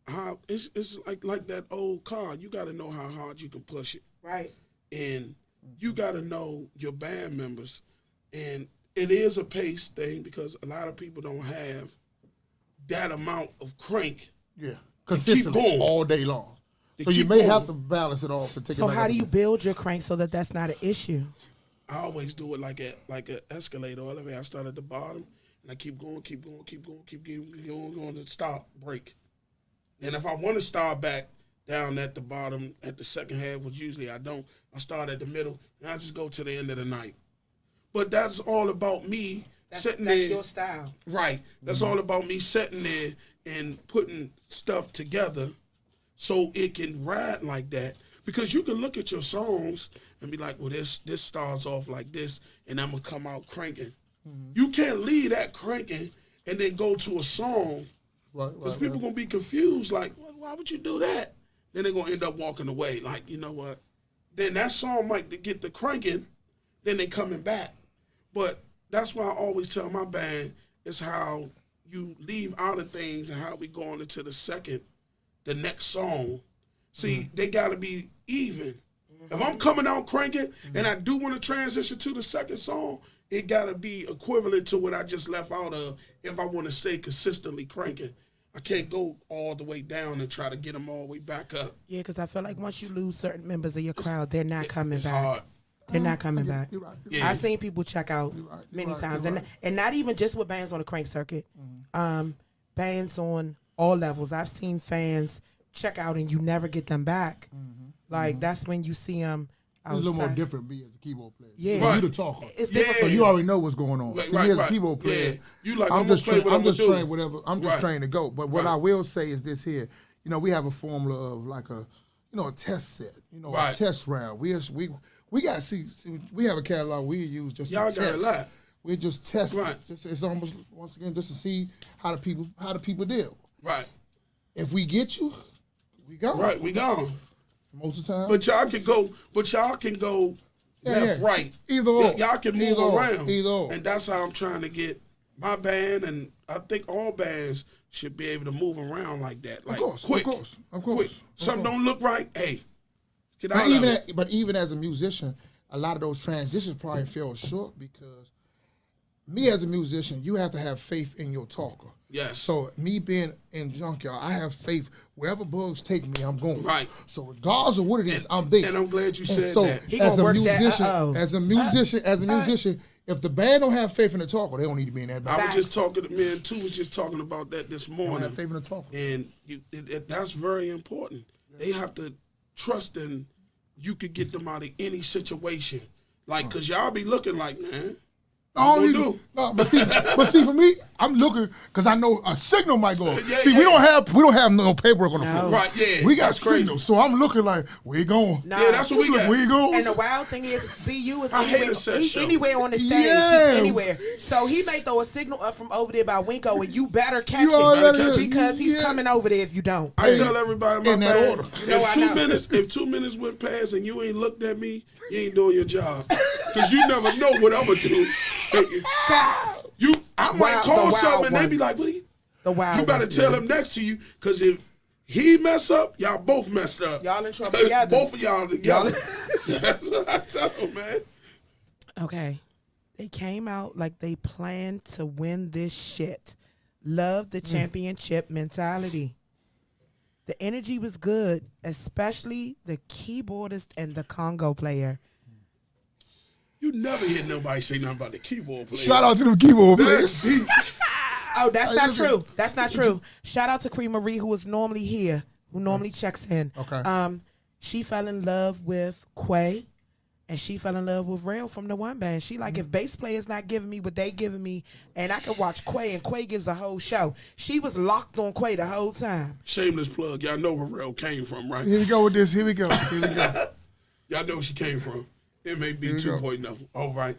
how, it's like that old car. You got to know how hard you can push it. Right. And you got to know your band members. And it is a pace thing because a lot of people don't have that amount of crank. Yeah, consistently all day long. So you may have to balance it off. So how do you build your crank so that that's not an issue? I always do it like an escalator elevator. I start at the bottom and I keep going to stop, break. And if I want to start back down at the bottom at the second half, which usually I don't, I start at the middle and I just go to the end of the night. But that's all about me sitting there. That's your style. Right. That's all about me sitting there and putting stuff together so it can ride like that. Because you can look at your songs and be like, well, this starts off like this, and I'm going to come out cranking. You can't leave that cranking and then go to a song because people going to be confused, like, why would you do that? Then they're going to end up walking away. Like, you know what? Then that song might get the cranking, then they coming back. But that's why I always tell my band is how you leave out of things and how we go on into the next song. See, they got to be even. If I'm coming out cranking and I do want to transition to the second song, it got to be equivalent to what I just left out of if I want to stay consistently cranking. I can't go all the way down and try to get them all the way back up. Yeah, because I feel like once you lose certain members of your crowd, they're not coming back. Hard. They're not coming back. You're right. Yeah. I've seen people check out many times, and not even just with bands on the crank circuit. Bands on all levels. I've seen fans check out and you never get them back. Like that's when you see them. It's a little more different me as a keyboard player. Yeah, right. You the talker. It's different. So you already know what's going on. Right, me as a keyboard player, you like I'm just trained whatever. I'm just right. trained to go. But what I will say is this here. You know, we have a formula of like a test set. You know, a test round. We got to see. We have a catalog we use just y'all to test. Got a lot. We just test. Right. It's almost once again just to see how the people deal. Right. If we get you, we go. Right, we gone. Most of the time. But y'all can go left, right. Either or. Y'all can move around. Either or. And that's how I'm trying to get my band, and I think all bands should be able to move around like that. Like, of quick. course. Quick. Something don't look right, hey, get out of it. But even as a musician, a lot of those transitions probably fell short because me as a musician, you have to have faith in your talker. Yes. So me being in junkyard, I have faith wherever bugs take me, I'm going. Right. So regardless of what it is, I'm there. And I'm glad you said so that. As a musician, if the band don't have faith in the talker, they don't need to be in that band. I was just talking to me and two was just talking about that this morning. They don't have faith in the talker. And that's very important. They have to trust in you could get them out of any situation. Like, cause y'all be looking like, man. No, but see, for me, I'm looking because I know a signal might go. We don't have no paperwork on the floor. Right, yeah. We got signals, so I'm looking like we going. No. Yeah, that's what we got. We going. And the wild thing is, BU is anywhere on the stage. Yeah. He's anywhere. So he may throw a signal up from over there by Winko, and you better catch it because he's coming over there if you don't. I tell everybody in that order. If 2 minutes went past and you ain't looked at me, you ain't doing your job. Because you never know what I'm gonna do. Facts. I might call something and they be like, "What? You better tell him next to you, because if he mess up, y'all both messed up. Y'all in trouble together. Both of y'all together." That's what I tell them, man. Okay. They came out like they planned to win this shit. Love the championship mentality. The energy was good, especially the keyboardist and the Congo player. You never hear nobody say nothing about the keyboard player. Shout out to the keyboard players. Oh, that's not true. That's not true. Shout out to Cree Marie, who is normally here, who normally checks in. Okay. She fell in love with Quay, and she fell in love with Rail from the one band. She like, if bass player's not giving me what they giving me, and I can watch Quay, and Quay gives a whole show. She was locked on Quay the whole time. Shameless plug. Y'all know where Rail came from, right? Here we go with this. Here we go. Y'all know where she came from. MAB 2.0. All right.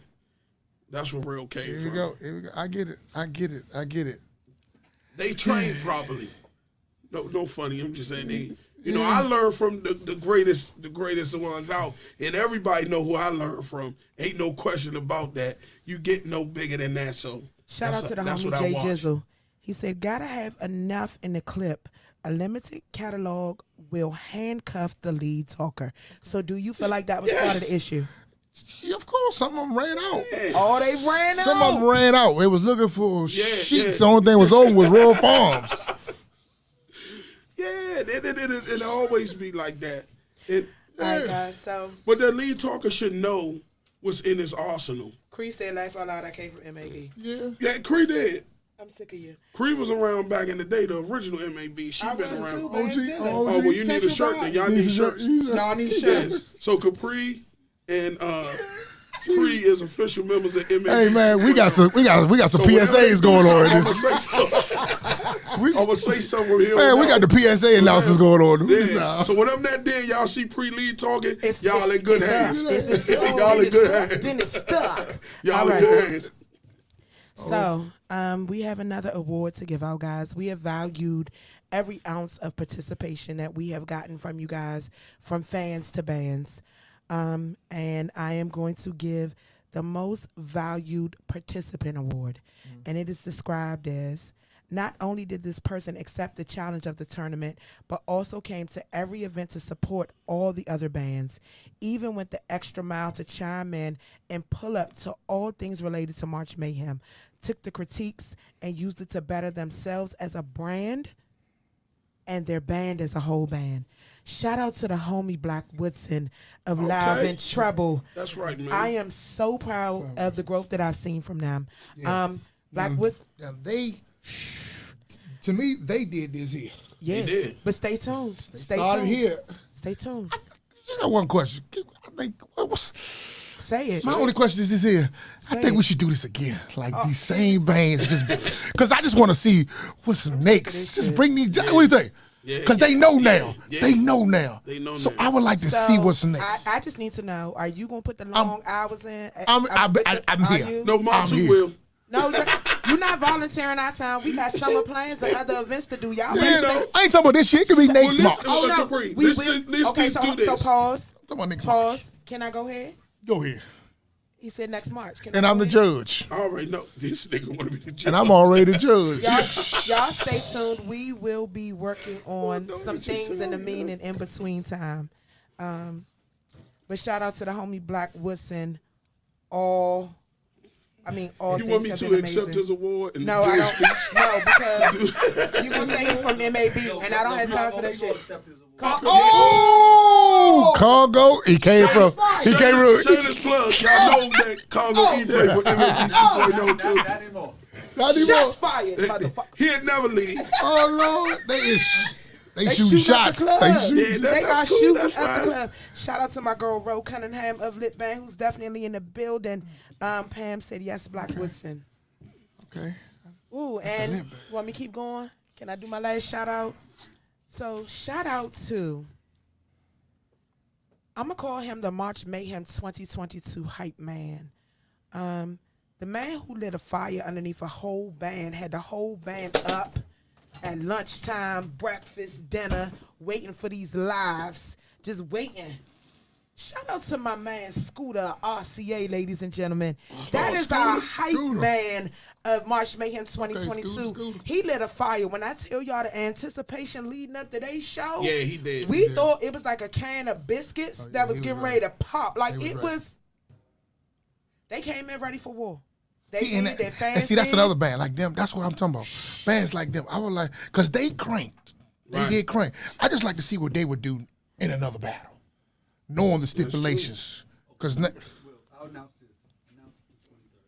That's where real came Here from. we go. Here we go. I get it. They train properly. No funny. I'm just saying they. You know, I learned from the greatest ones out, and everybody know who I learned from. Ain't no question about that. You get no bigger than that. So shout out to the homie Jay Jizzle. He said, "Gotta have enough in the clip. A limited catalog will handcuff the lead talker." So, do you feel like that was part of the issue? Yeah, of course, some of them ran out. Yeah. Oh, they ran out. Some of them ran out. They was looking for sheets. yeah. The only thing was open was Royal Farms. Yeah, it always be like that. All right, guys. So, But the lead talker should know what's in his arsenal. Cree said, "Laugh out loud. I came from MAB." Yeah, Cree did. I'm sick of you. Cree was around back in the day, the original MAB. She I been was around. too, babe. Oh, well, you need a shirt. Then y'all need shirts. No, I need shirts. Yes. So Kapri and Cree is official members of MAB. Hey man, we got some PSAs going on. I'm gonna say something here. Man, we got the PSA announcements going on. Yeah. So whenever that day y'all see pre-lead talking, y'all in good hands. If it's Y'all in good hands. then it's stuck. Y'all in All good right. hands. So, we have another award to give out, guys. We have valued every ounce of participation that we have gotten from you guys, from fans to bands. And I am going to give the most valued participant award. And it is described as, not only did this person accept the challenge of the tournament, but also came to every event to support all the other bands, even went the extra mile to chime in and pull up to all things related to March Mayhem, took the critiques and used it to better themselves as a brand and their band as a whole band. Shout out to the homie Black Woodson of Live and Treble. That's right, man. I am so proud of the growth that I've seen from them. Black Woodson. To me, they did this here. Yeah, They did. but stay tuned. Stay Started tuned. here. Stay tuned. Just got one question. I think Say it. my only question is this here. I think we should do this again. Like these same bands, just because I just want to see what's next. Just bring these. What do you think? Because they know now. They know now. They know so now. I would like to see what's next. I just need to know, are you going to put the long hours in? I'm Are here. you? No, Mom too will. No, you're not volunteering our time. We got summer plans and other events to do. Y'all Yeah, better stay- I ain't talking about this shit. It could be Nate's listen, March. Oh, no. Capri, We let's will. just- Okay, let's do so this. pause. I'm talking about next March. Pause. Can I go ahead? Go ahead. He said next March. Can And I I'm go the ahead? judge. I already know this nigga want to be the judge. And I'm already the judge. Y'all stay tuned. We will be working on some things in the mean and in between time. But shout out to the homie Black Woodson. All You things want me have to been accept amazing. his award? And No, do I his don't. speech? No, because you gonna say he's from MAB, and I don't have time for that shit. Oh, Congo. He came from. He came from. Shameless plug. Y'all know that Congo E play for MLB 2.0 too. Not anymore. Not even. Shots fired, motherfucker. He'd never leave. Oh Lord, they They shooting shooting up shots. the club. They Yeah, shooting. They are that's cool. shooting That's up the fine. club. Shout out to my girl Ro Cunningham of Lit Band, who's definitely in the building. Pam said yes, Black Woodson. Okay. Ooh, and want me to keep going? Can I do my last shout out? So shout out to, I'm gonna call him the March Mayhem 2022 hype man. The man who lit a fire underneath a whole band, had the whole band up at lunchtime, breakfast, dinner, waiting for these lives, just waiting. Shout out to my man Scooter, RCA, ladies and gentlemen. That is our hype man of March Mayhem 2022. Scooter. He lit a fire. When I tell y'all the anticipation leading up to today's show, Yeah, he did. we thought it was like a can of biscuits that was he was getting right. ready to pop. Like He was it right. was, they came in ready for war. They See, and, did, their fans and see, that's did. another band like them. That's what I'm talking about. Bands like them. I would like, because they cranked. They Right. did crank. I just like to see what they would do in another battle, knowing the stipulations. Because I'll announce this. Announce the 23rd.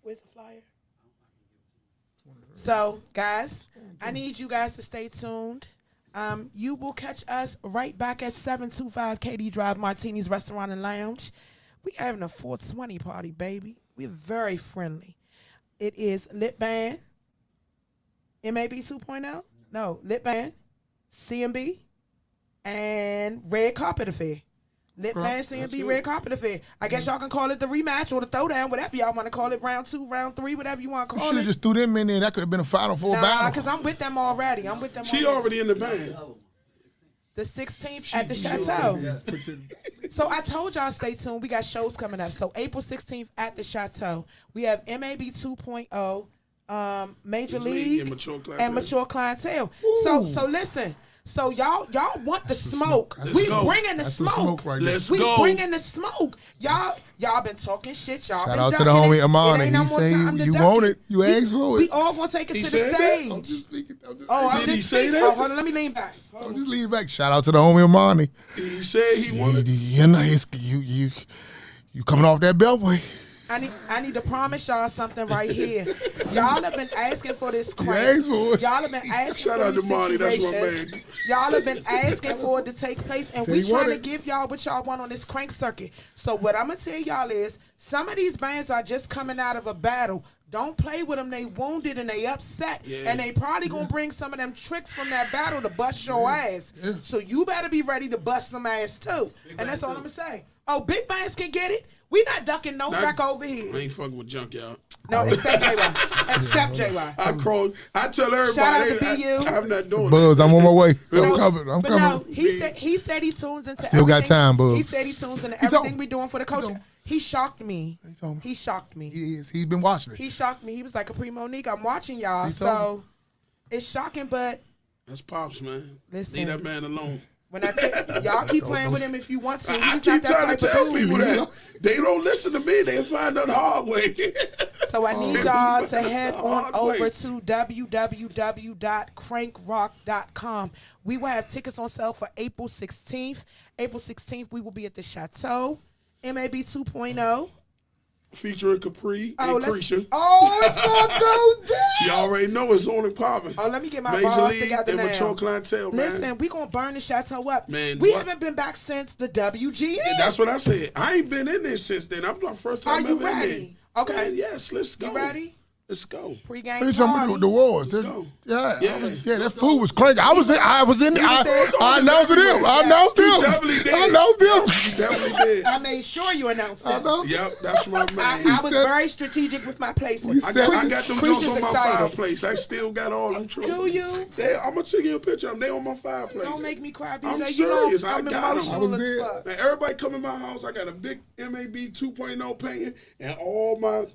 Where's the flyer? So, guys, I need you guys to stay tuned. You will catch us right back at 725 KD Drive Martini's Restaurant and Lounge. We having a 420 party, baby. We're very friendly. It is Lit Band, MAB 2.0. No, Lit Band, CMB, and Red Carpet Affair. Lip Fancy and Be Red Carpet Affair. I guess y'all can call it the rematch or the throwdown, whatever y'all want to call it. Round 2, round 3, whatever you want to You call should it. have just threw them in there. That could have been a Final Four battle. Because I'm with them already. She already in the band. The 16th at the Chateau. So I told y'all stay tuned. We got shows coming up. So April 16th at the Chateau. We have MAB 2.0, Major League, and Mature Clientele. So listen. So y'all want the smoke. We bringing the smoke. We bringing the smoke. Y'all been talking shit. Y'all Shout been out to the ducking homie it. Amani. It ain't no He more say time to you duck want it. it. You asked for it. We all gonna take it to the stage. I'm just speaking. I'm Did he just say speaking. that? Oh, hold on, let me lean back. I'm just leaning back. Shout out to the homie Amani. He said he wanted. You know, you coming off that beltway. I need to promise y'all something right here. Y'all have been asking for this crank. asked for it. Y'all have been asking Shout for out these to Monty, that's my situations. man. Y'all have been asking for it to take place, and Say we he want trying to it. give y'all what y'all want on this crank circuit. So what I'm gonna tell y'all is, some of these bands are just coming out of a battle. Don't play with them. They wounded and they upset, and they probably gonna bring some of them tricks from that battle to bust your ass. So you better be ready to bust some ass too. And that's all I'm gonna say. Oh, big bands can get it. We not ducking no back over here. I ain't fucking with junk, y'all. No, except JY. Except JY. I tell everybody. Shout out to BU. I'm not doing Buzz, I'm on my way. No, I'm coming. I'm but coming. no, he said he tunes into Still got everything. time, Buzz. He said he tunes into told everything me. we doing for the culture. He shocked me. told me. He shocked me. He is. He's been watching it. He shocked me. He was like, Capri Monique, I'm watching y'all. He told So it's shocking, but That's Pops, man. Listen. Leave that man alone. when I tell y'all keep playing with him if you want to. I He's keep not that trying to type tell of people dude. that. They don't listen to me. They find out the hard way. So I need y'all to head on Hard over way. to www.crankrock.com. We will have tickets on sale for April 16th. April 16th, we will be at the Chateau, MAB 2.0. Featuring Capri and let's Creature. it's gonna go down. You already know it's only popping. Oh, let me get my Major bars League together and now. Mature Clientele, man. Listen, we gonna burn the Chateau up. Man, we what? haven't been back since the WGA. That's what I said. I ain't been in there since then. I'm the first time Are you ever in there. ready? Okay. Man, yes, let's go. You ready? Let's go. Pre-game What you talking party. about the wars? Let's go. Yeah, Yeah. that food was crazy. I was in. I announced it. everywhere. I announced You it. definitely did. I announced You it. definitely did. I made sure you announced I that. announced it. Yep, that's my man. I was said- very strategic with my placement. We I said- got them Creature's joints on my excited. fireplace. I still got all them trophies. Do you? I'm gonna take you a picture of them. They on my fireplace. Don't make me cry, I'm BJ. You serious. know I I'm got 'em. emotional I was as there. fuck. Man, everybody come in my house. I got a big MAB 2.0 painting and all my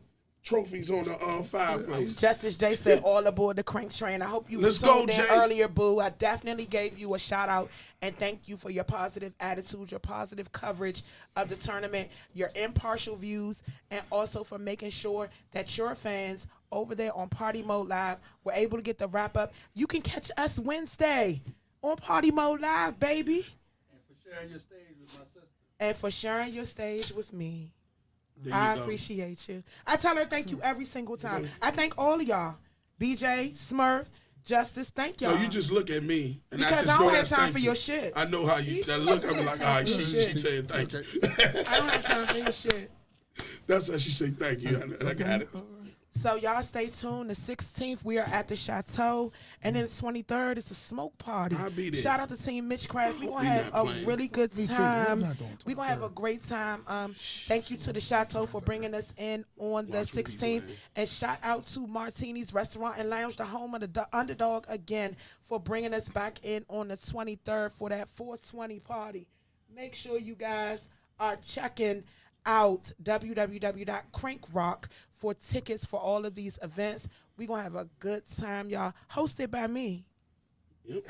trophies on the fireplace. Justice J said, all aboard the crank train. I hope you Let's tuned go, in Jay. earlier, boo. I definitely gave you a shout out and thank you for your positive attitude, your positive coverage of the tournament, your impartial views, and also for making sure that your fans over there on Party Mode Live were able to get the wrap up. You can catch us Wednesday on Party Mode Live, baby. And for sharing your stage with my sister. And for sharing your stage with me. There you I go. appreciate you. I tell her thank you every single time. I thank all of y'all. BJ, Smurf, Justice, thank y'all. No, you just look at me, and Because I just I know don't have that's time thank for you. your shit. I know how you that look. I'm like, all right, she saying thank you. I don't have time for your shit. That's how she say thank you. I got it. So y'all stay tuned. The 16th, we are at the Chateau. And then the 23rd, it's a smoke party. I'll be there. Shout out to Team Mitchcraft. We're going to We have not a playing. really good Me too. time. I'm not doing We're going to have a great time. Thank you to the Chateau for bringing us in on the Watch what we 16th. doing. And shout out to Martini's Restaurant and Lounge, the home of the Underdog, again, for bringing us back in on the 23rd for that 420 party. Make sure you guys are checking out www.crankrock for tickets for all of these events. We're going to have a good time, y'all. Hosted by me. Yep.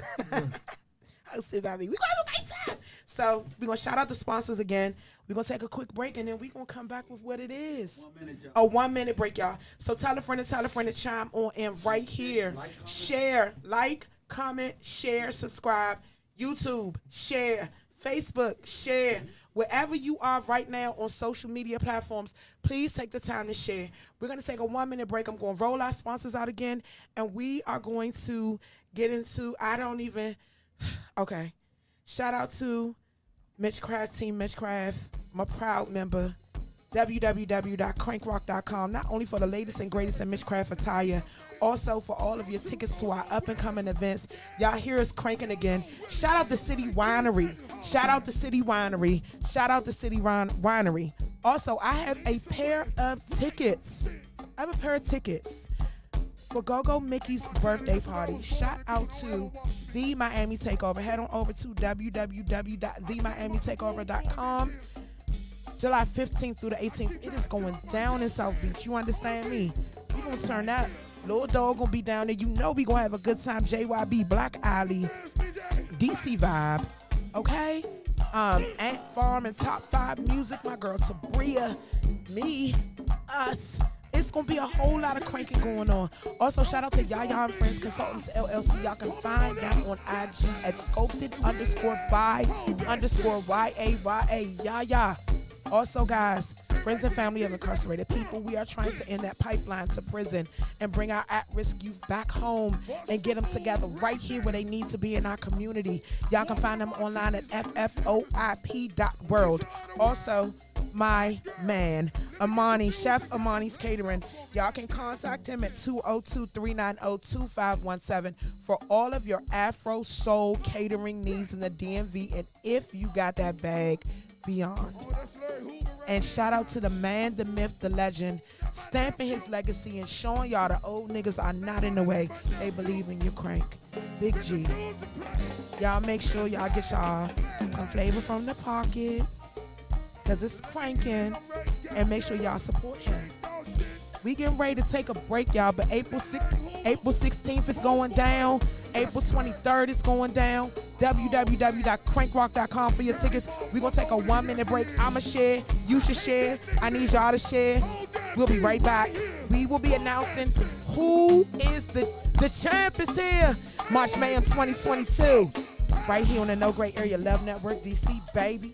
Hosted by me. We're going to have a great time. So we're going to shout out the sponsors again. We're going to take a quick break, and then we're going to come back with what it is. 1 minute, John. A 1 minute break, y'all. So tell a friend to chime on in right here. Share, comment, share, subscribe. YouTube, share. Facebook, share. Wherever you are right now on social media platforms, please take the time to share. We're going to take a 1 minute break. I'm going to roll our sponsors out again, and we are going to get into, okay. Shout out to Mitchcraft, Team Mitchcraft, my proud member. www.crankrock.com, not only for the latest and greatest in Mitchcraft attire, also for all of your tickets to our up-and-coming events. Y'all hear us cranking again. Shout out to City Winery. Shout out to City Winery. Shout out to City Winery. Also, I have a pair of tickets. For GoGo Mickey's birthday party. Shout out to The Miami Takeover. Head on over to www.themiamitakeover.com. July 15th through the 18th. It is going down in South Beach. You understand me? We gonna turn up. Lil Dog gonna be down there. You know we gonna have a good time. JYB, Black Alley, DC Vibe. Okay? Ant Farm and Top 5 Music. My girl Sabria, me, us. It's going to be a whole lot of cranking going on. Also, shout out to Yaya and Friends Consultants LLC. Y'all can find them on IG at sculpted_by_YAYA. Yaya. Also, guys, friends and family of incarcerated people, we are trying to end that pipeline to prison and bring our at-risk youth back home and get them together right here where they need to be in our community. Y'all can find them online at ffoip.world. Also, my man, Amani, Chef Amani's Catering. Y'all can contact him at 202-390-2517 for all of your Afro Soul catering needs in the DMV. And if you got that bag, beyond. And shout out to the man, the myth, the legend, stamping his legacy and showing y'all the old niggas are not in the way. They believe in your crank. Big G. Y'all make sure y'all get y'all some flavor from the pocket, because it's cranking, and make sure y'all support him. We getting ready to take a break, y'all, but April 16th is going down. April 23rd is going down. www.crankrock.com for your tickets. We're going to take a 1-minute break. I'ma share. You should share. I need y'all to share. We'll be right back. We will be announcing who is the champ is here. March Mayhem 2022. Right here on the No Gray Area Love Network, DC, baby.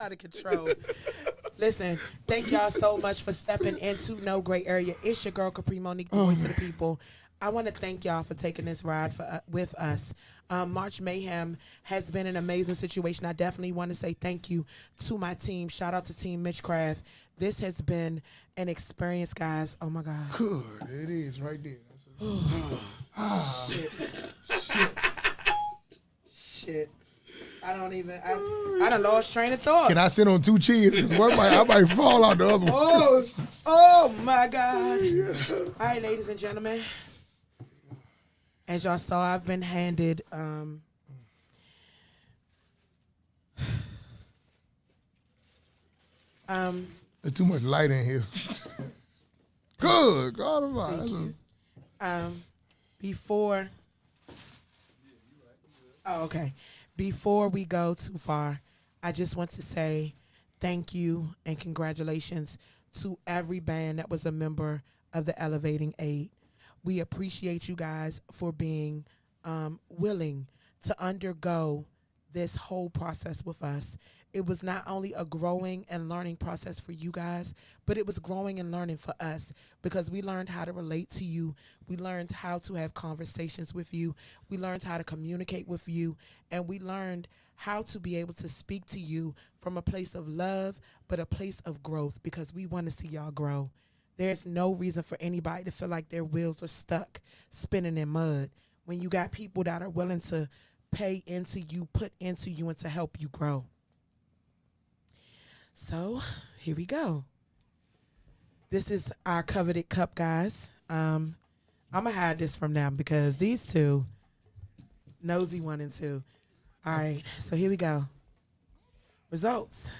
Out of control. Listen, thank y'all so much for stepping into No Gray Area. It's your girl Kapri, Monique, the voice of the people. I want to thank y'all for taking this ride with us. March Mayhem has been an amazing situation. I definitely want to say thank you to my team. Shout out to Team Mitchcraft. This has been an experience, guys. Oh my God. Good. It is right there. Shit. I done lost train of thought. Can I sit on two chairs? Because I might fall out the other one. Oh my God. All right, ladies and gentlemen. As y'all saw, I've been handed There's too much light in here. Good, God Almighty. Before we go too far, I just want to say thank you and congratulations to every band that was a member of the Elevating 8. We appreciate you guys for being willing to undergo this whole process with us. It was not only a growing and learning process for you guys, but it was growing and learning for us because we learned how to relate to you. We learned how to have conversations with you. We learned how to communicate with you. And we learned how to be able to speak to you from a place of love, but a place of growth because we want to see y'all grow. There's no reason for anybody to feel like their wheels are stuck spinning in mud when you got people that are willing to pay into you, put into you, and to help you grow. So here we go. This is our coveted cup, guys. I'm going to hide this from them because these two, nosy 1 and 2. All right, so here we go. Results.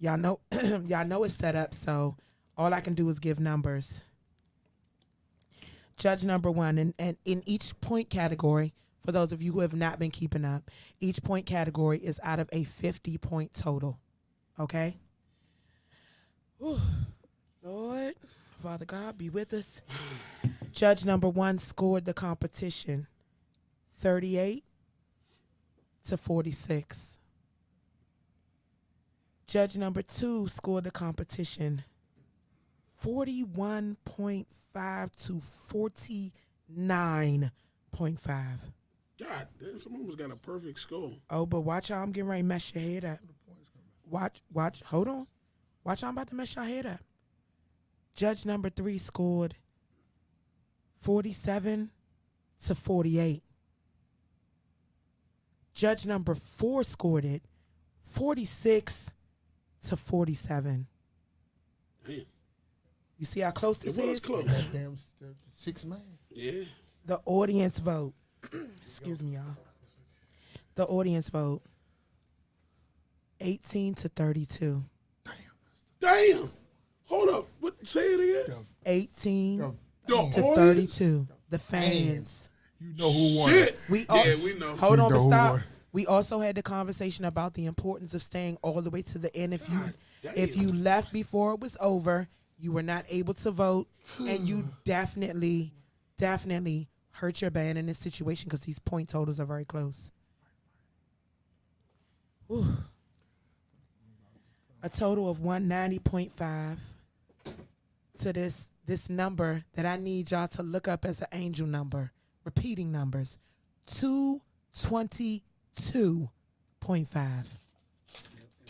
Y'all know it's set up, so all I can do is give numbers. Judge number 1, and in each point category, for those of you who have not been keeping up, each point category is out of a 50-point total. Okay? Whew. Lord, Father God, be with us. Judge number 1 scored the competition 38-46. Judge number 2 scored the competition 41.5 to 49.5. God damn, some almost got a perfect score. Oh, but watch how I'm getting ready to mess your head up. Watch, hold on. Watch how I'm about to mess your head up. Judge number 3 scored 47-48. Judge number 4 scored it 46-47. Damn. You see how close this It was is? close. Damn, 6 man. Yeah. The audience vote. Excuse me, y'all. The audience vote. 18-32. Damn. Hold up. What? Say it again. 18-32. The fans. You know who won. Shit. We know. Hold on, We but know who stop. won. We also had the conversation about the importance of staying all the way to the end. If you left before it was over, you were not able to vote, and you definitely hurt your band in this situation because these point totals are very close. Whew. A total of 190.5 to this number that I need y'all to look up as an angel number. Repeating numbers. 222.5. And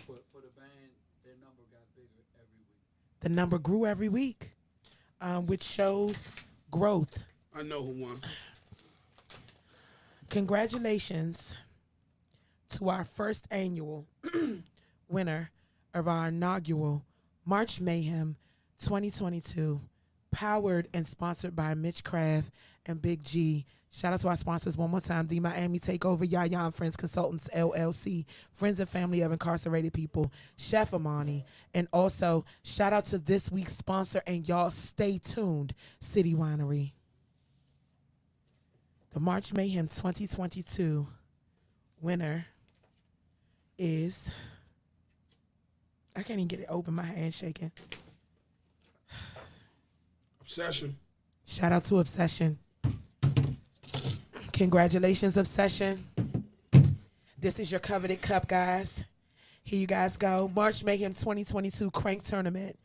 for the band, their number got bigger every week. The number grew every week, which shows growth. I know who won. Congratulations to our first annual winner of our inaugural March Mayhem 2022, powered and sponsored by Mitch Craft and Big G. Shout out to our sponsors one more time: The Miami Takeover, Yaya and Friends Consultants LLC, Friends and Family of Incarcerated People, Chef Amani, and also shout out to this week's sponsor, and y'all stay tuned, City Winery. The March Mayhem 2022 winner is, I can't even get it open, my hand's shaking. Obsession. Shout out to Obsession. Congratulations, Obsession. This is your coveted cup, guys. Here you guys go. March Mayhem 2022 Crank Tournament.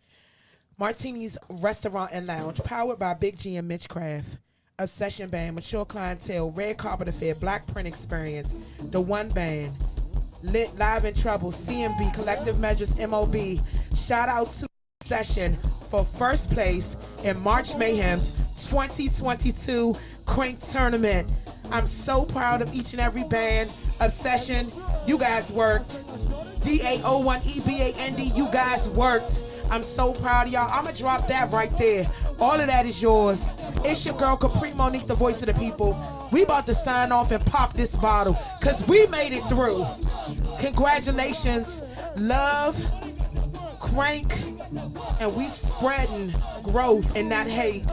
Martini's Restaurant and Lounge, powered by Big G and Mitch Craft. Obsession Band, Mature Clientele, Red Carpet Affair, Black Print Experience, The One Band, Lit Live in Trouble, CMB, Collective Measures, MOB. Shout out to Obsession for first place in March Mayhem's 2022 Crank Tournament. I'm so proud of each and every band. Obsession, you guys worked. DAO1EBAND, you guys worked. I'm so proud of y'all. I'm going to drop that right there. All of that is yours. It's your girl, Kapri, Monique, the voice of the people. We about to sign off and pop this bottle because we made it through. Congratulations. Love, crank, and we spreading growth and not hate.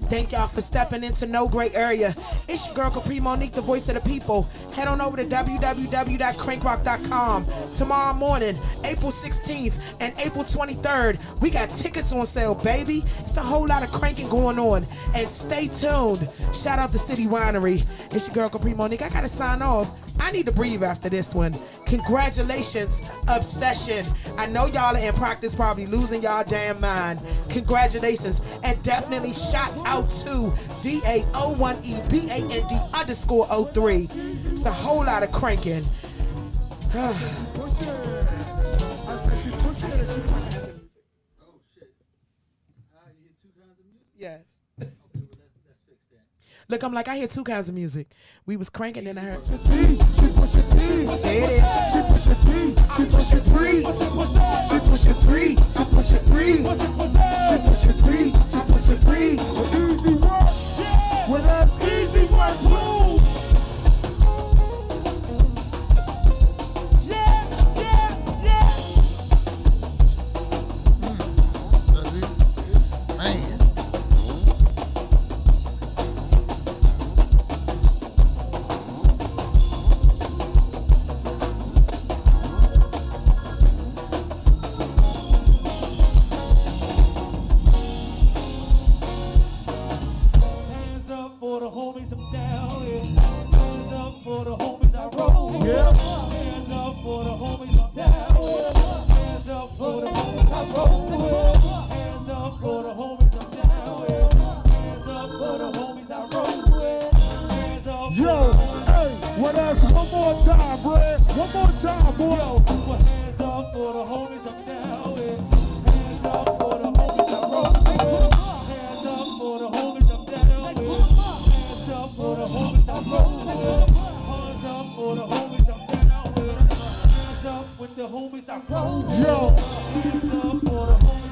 Thank y'all for stepping into No Gray Area. It's your girl Kapri, Monique, the voice of the people. Head on over to www.crankrock.com. Tomorrow morning, April 16th and April 23rd, we got tickets on sale, baby. It's a whole lot of cranking going on. And stay tuned. Shout out to City Winery. It's your girl Kapri, Monique. I gotta sign off. I need to breathe after this one. Congratulations, Obsession. I know y'all are in practice probably losing y'all damn mind. Congratulations. And definitely shout out to DAO1EBAND_03. It's a whole lot of cranking. Yes. Look, I'm like, I hear two kinds of music. We was cranking and I heard. She push it B. Say it. She push it B. She push it B. She push it B. She push it B. She push it B. She push it B. Easy work. With us, easy work. Move. Yo.